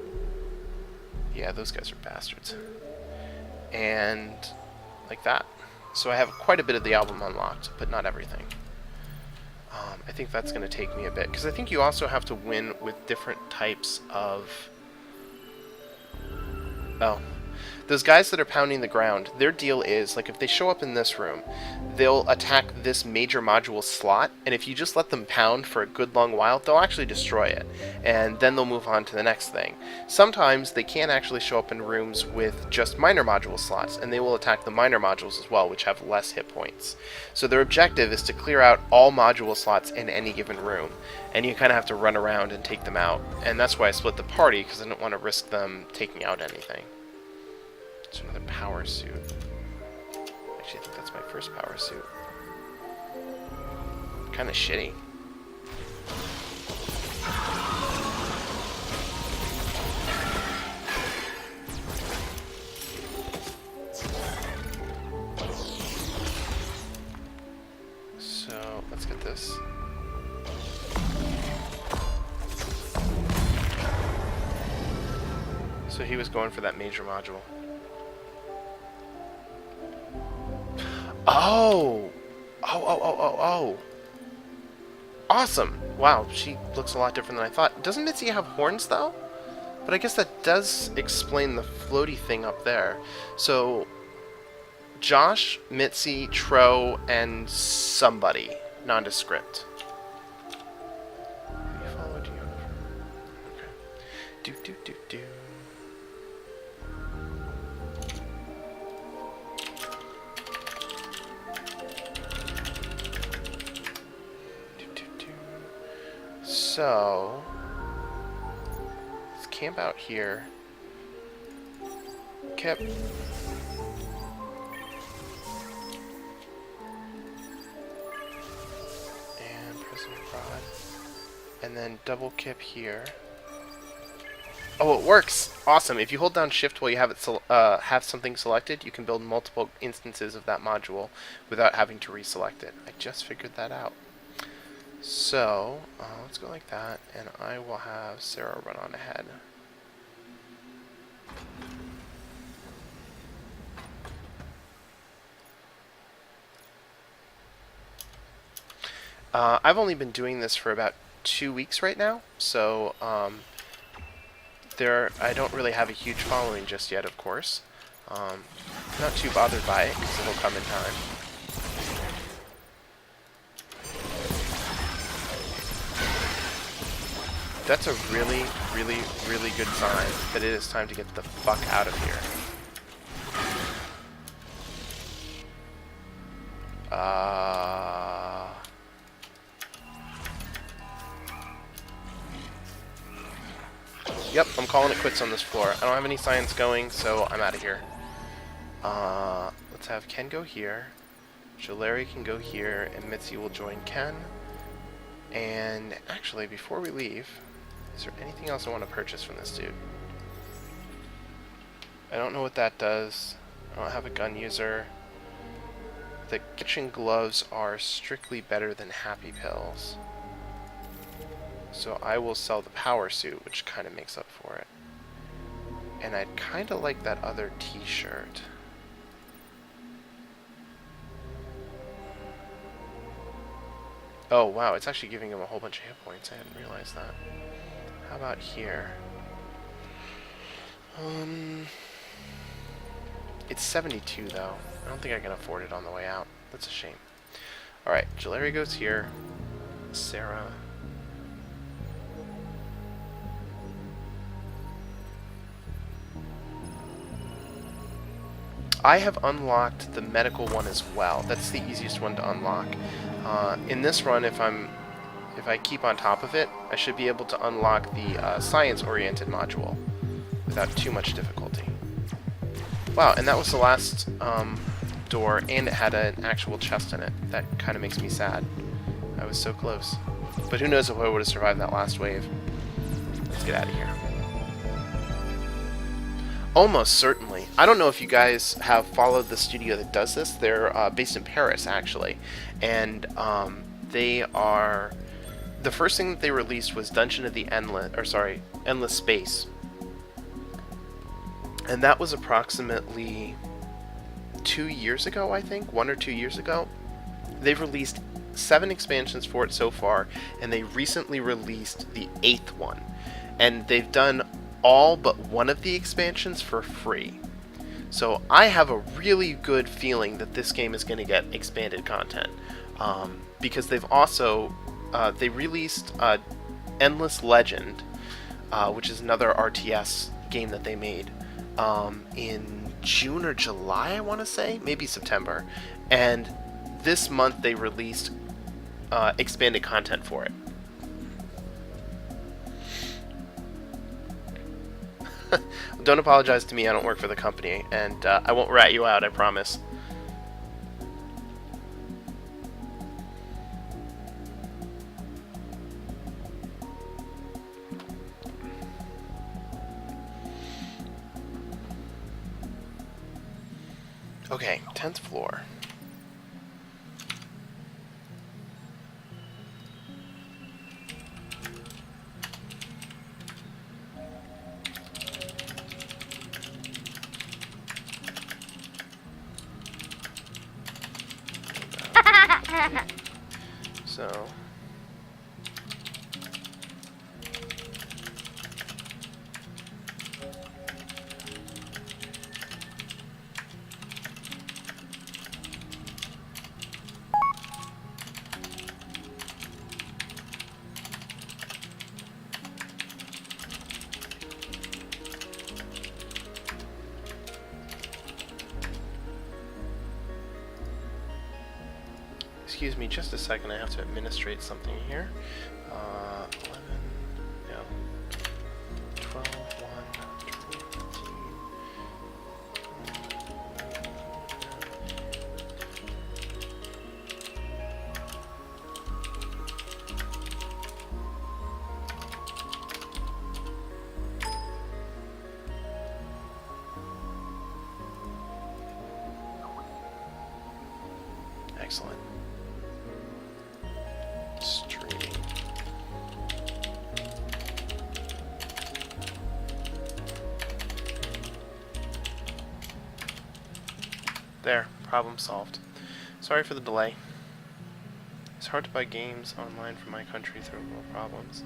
Yeah, those guys are bastards. And like that. So I have quite a bit of the album unlocked, but not everything. I think that's going to take me a bit, because I think you also have to win with different types of... Oh. Those guys that are pounding the ground, their deal is, like, if they show up in this room, they'll attack this major module slot, and if you just let them pound for a good long while, they'll actually destroy it, and then they'll move on to the next thing. Sometimes they can actually show up in rooms with just minor module slots, and they will attack the minor modules as well, which have less hit points. So their objective is to clear out all module slots in any given room, and you kind of have to run around and take them out, and that's why I split the party, because I didn't want to risk them taking out anything. It's another power suit. Actually, I think that's my first power suit. Kind of shitty. So, let's get this. So he was going for that major module. Oh! Oh. Awesome! Wow, she looks a lot different than I thought. Doesn't Mitzi have horns, though? But I guess that does explain the floaty thing up there. So, Josh, Mitzi, Tro, and somebody. Nondescript. Have you followed you? Okay. Do. So, let's camp out here. Kip. And President Rod. And then double Kip here. Oh, it works! Awesome. If you hold down Shift while you have it have something selected, you can build multiple instances of that module without having to reselect it. I just figured that out. So, let's go like that, and I will have Sarah run on ahead. I've only been doing this for about 2 weeks right now, so I don't really have a huge following just yet, of course. Not too bothered by it, because it'll come in time. That's a really good sign that it is time to get the fuck out of here. Yep, I'm calling it quits on this floor. I don't have any science going, so I'm out of here. Let's have Ken go here. Jalari can go here, and Mitzi will join Ken. And actually, before we leave, is there anything else I want to purchase from this dude? I don't know what that does. I don't have a gun user. The kitchen gloves are strictly better than Happy Pills. So I will sell the power suit, which kind of makes up for it. And I'd kind of like that other t-shirt. Oh wow, it's actually giving him a whole bunch of hit points. I hadn't realized that. How about here? It's 72 though. I don't think I can afford it on the way out. That's a shame. Alright, Jalari goes here. Sarah. I have unlocked the medical one as well. That's the easiest one to unlock. In this run, if I keep on top of it, I should be able to unlock the science-oriented module without too much difficulty. Wow, and that was the last door, and it had an actual chest in it. That kind of makes me sad. I was so close. But who knows if I would have survived that last wave. Let's get out of here. Almost certainly. I don't know if you guys have followed the studio that does this. They're based in Paris, actually. And they are... The first thing that they released was Dungeon of the Endless Space. And that was approximately 2 years ago, I think. 1 or 2 years ago. They've released 7 expansions for it so far, and they recently released the 8th one. And they've done all but one of the expansions for free. So I have a really good feeling that this game is going to get expanded content. Because they've also... they released Endless Legend, which is another RTS game that they made, in June or July, I want to say? Maybe September. And this month they released expanded content for it. Don't apologize to me, I don't work for the company, and I won't rat you out, I promise. Okay, 10th floor. So... Excuse me just a second, I have to administrate something here. 11, no, 12, 1, 13. Excellent. Streaming. There, problem solved. Sorry for the delay. It's hard to buy games online from my country through problems.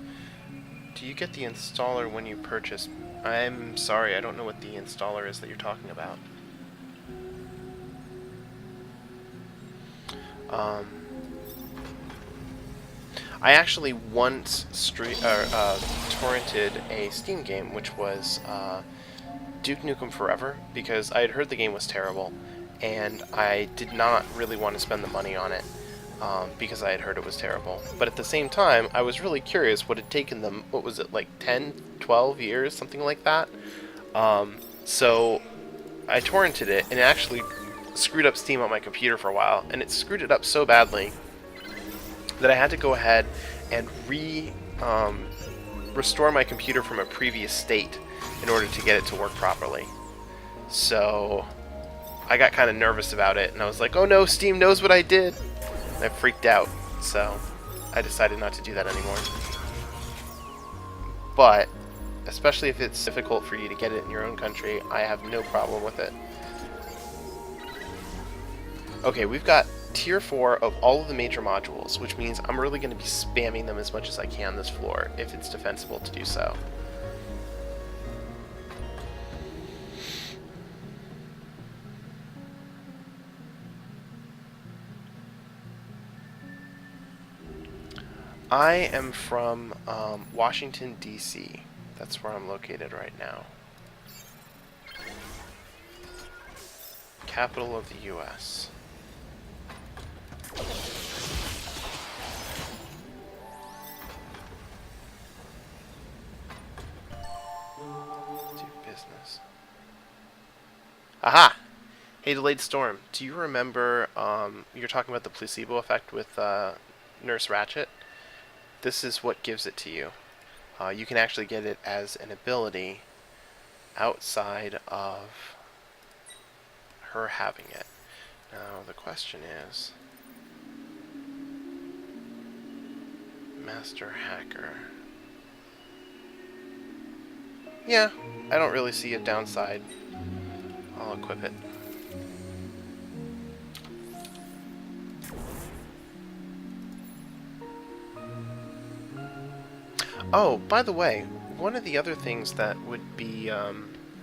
Do you get the installer when you purchase? I'm sorry, I don't know what the installer is that you're talking about. I actually once torrented a Steam game, which was Duke Nukem Forever, because I had heard the game was terrible, and I did not really want to spend the money on it, because I had heard it was terrible. But at the same time, I was really curious what had taken them, what was it, like 10, 12 years, something like that? So I torrented it, and it actually screwed up Steam on my computer for a while, and it screwed it up so badly that I had to go ahead and restore my computer from a previous state in order to get it to work properly. So I got kind of nervous about it, and I was like, oh no, Steam knows what I did! And I freaked out, so I decided not to do that anymore. But, especially if it's difficult for you to get it in your own country, I have no problem with it. Okay, we've got tier 4 of all of the major modules, which means I'm really going to be spamming them as much as I can this floor, if it's defensible to do so. I am from Washington, D.C. That's where I'm located right now. Capital of the U.S. Do business. Aha! Hey, Delayed Storm, do you remember, you're talking about the placebo effect with Nurse Ratchet? This is what gives it to you. You can actually get it as an ability outside of her having it. Now, the question is... Master Hacker. Yeah, I don't really see a downside. I'll equip it. Oh, by the way, one of the other things that would be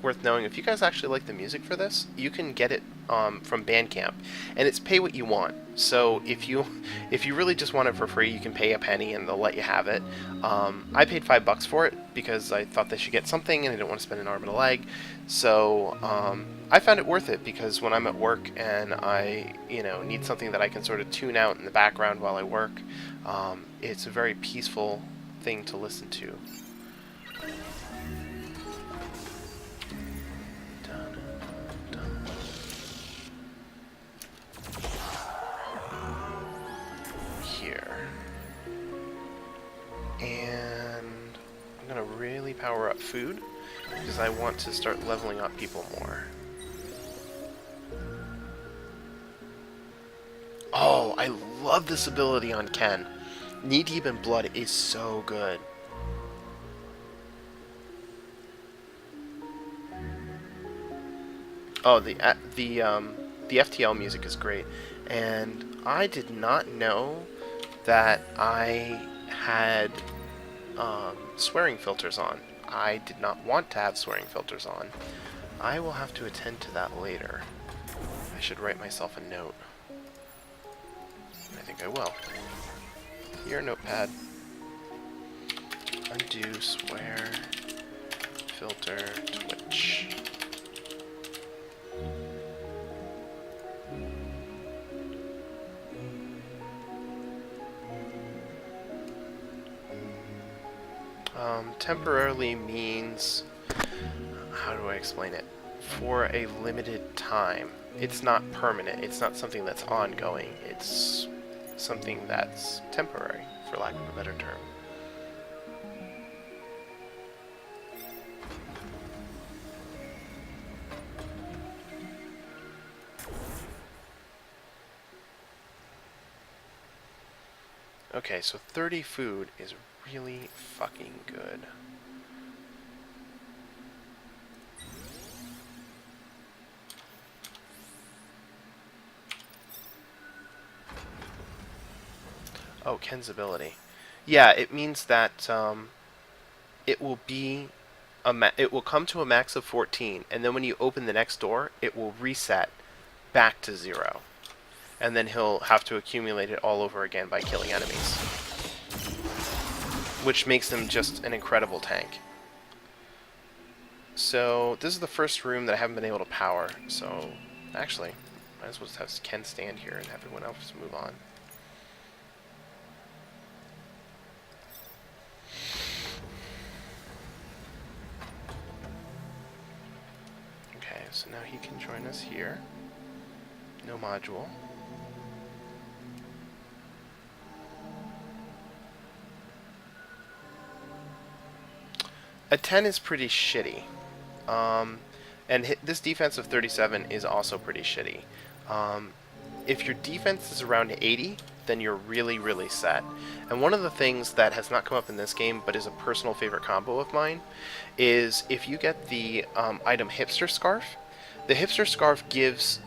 worth knowing, if you guys actually like the music for this, you can get it from Bandcamp, and it's pay what you want. So if you really just want it for free, you can pay a penny and they'll let you have it. I paid $5 for it because I thought they should get something and I didn't want to spend an arm and a leg. So I found it worth it because when I'm at work and I need something that I can sort of tune out in the background while I work, it's a very peaceful thing to listen to. Here. And I'm gonna really power up food because I want to start leveling up people more. Oh, I love this ability on Ken. Knee Deep in Blood is so good. Oh, the FTL music is great, and I did not know that I had swearing filters on. I did not want to have swearing filters on. I will have to attend to that later. I should write myself a note. I think I will. Here, notepad. Undo swear filter Twitch. Temporarily means, how do I explain it? For a limited time. It's not permanent. It's not something that's ongoing. It's something that's temporary, for lack of a better term. Okay, so 30 food is really fucking good. Oh, Ken's ability. Yeah, it means that it will be it will come to a max of 14, and then when you open the next door, it will reset back to 0. And then he'll have to accumulate it all over again by killing enemies. Which makes him just an incredible tank. So, this is the first room that I haven't been able to power, so actually, might as well just have Ken stand here and everyone else move on. Okay, so now he can join us here. No module. A 10 is pretty shitty. And this defense of 37 is also pretty shitty. If your defense is around 80, then you're really, really set. And one of the things that has not come up in this game, but is a personal favorite combo of mine, is if you get the item Hipster Scarf. The Hipster Scarf gives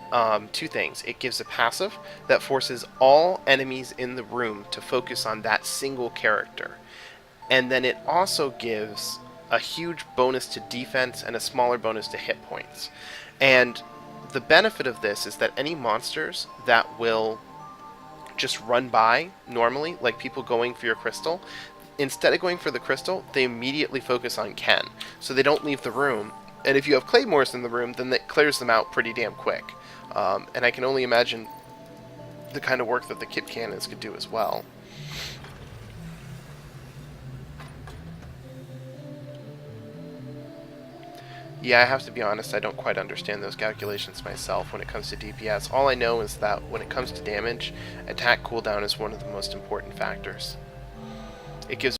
two things. It gives a passive that forces all enemies in the room to focus on that single character. And then it also gives a huge bonus to defense and a smaller bonus to hit points. And the benefit of this is that any monsters that will just run by normally, like people going for your crystal, instead of going for the crystal, they immediately focus on Ken. So they don't leave the room. And if you have claymores in the room, then that clears them out pretty damn quick. And I can only imagine the kind of work that the kit cannons could do as well. Yeah, I have to be honest, I don't quite understand those calculations myself when it comes to DPS. All I know is that when it comes to damage, attack cooldown is one of the most important factors. It gives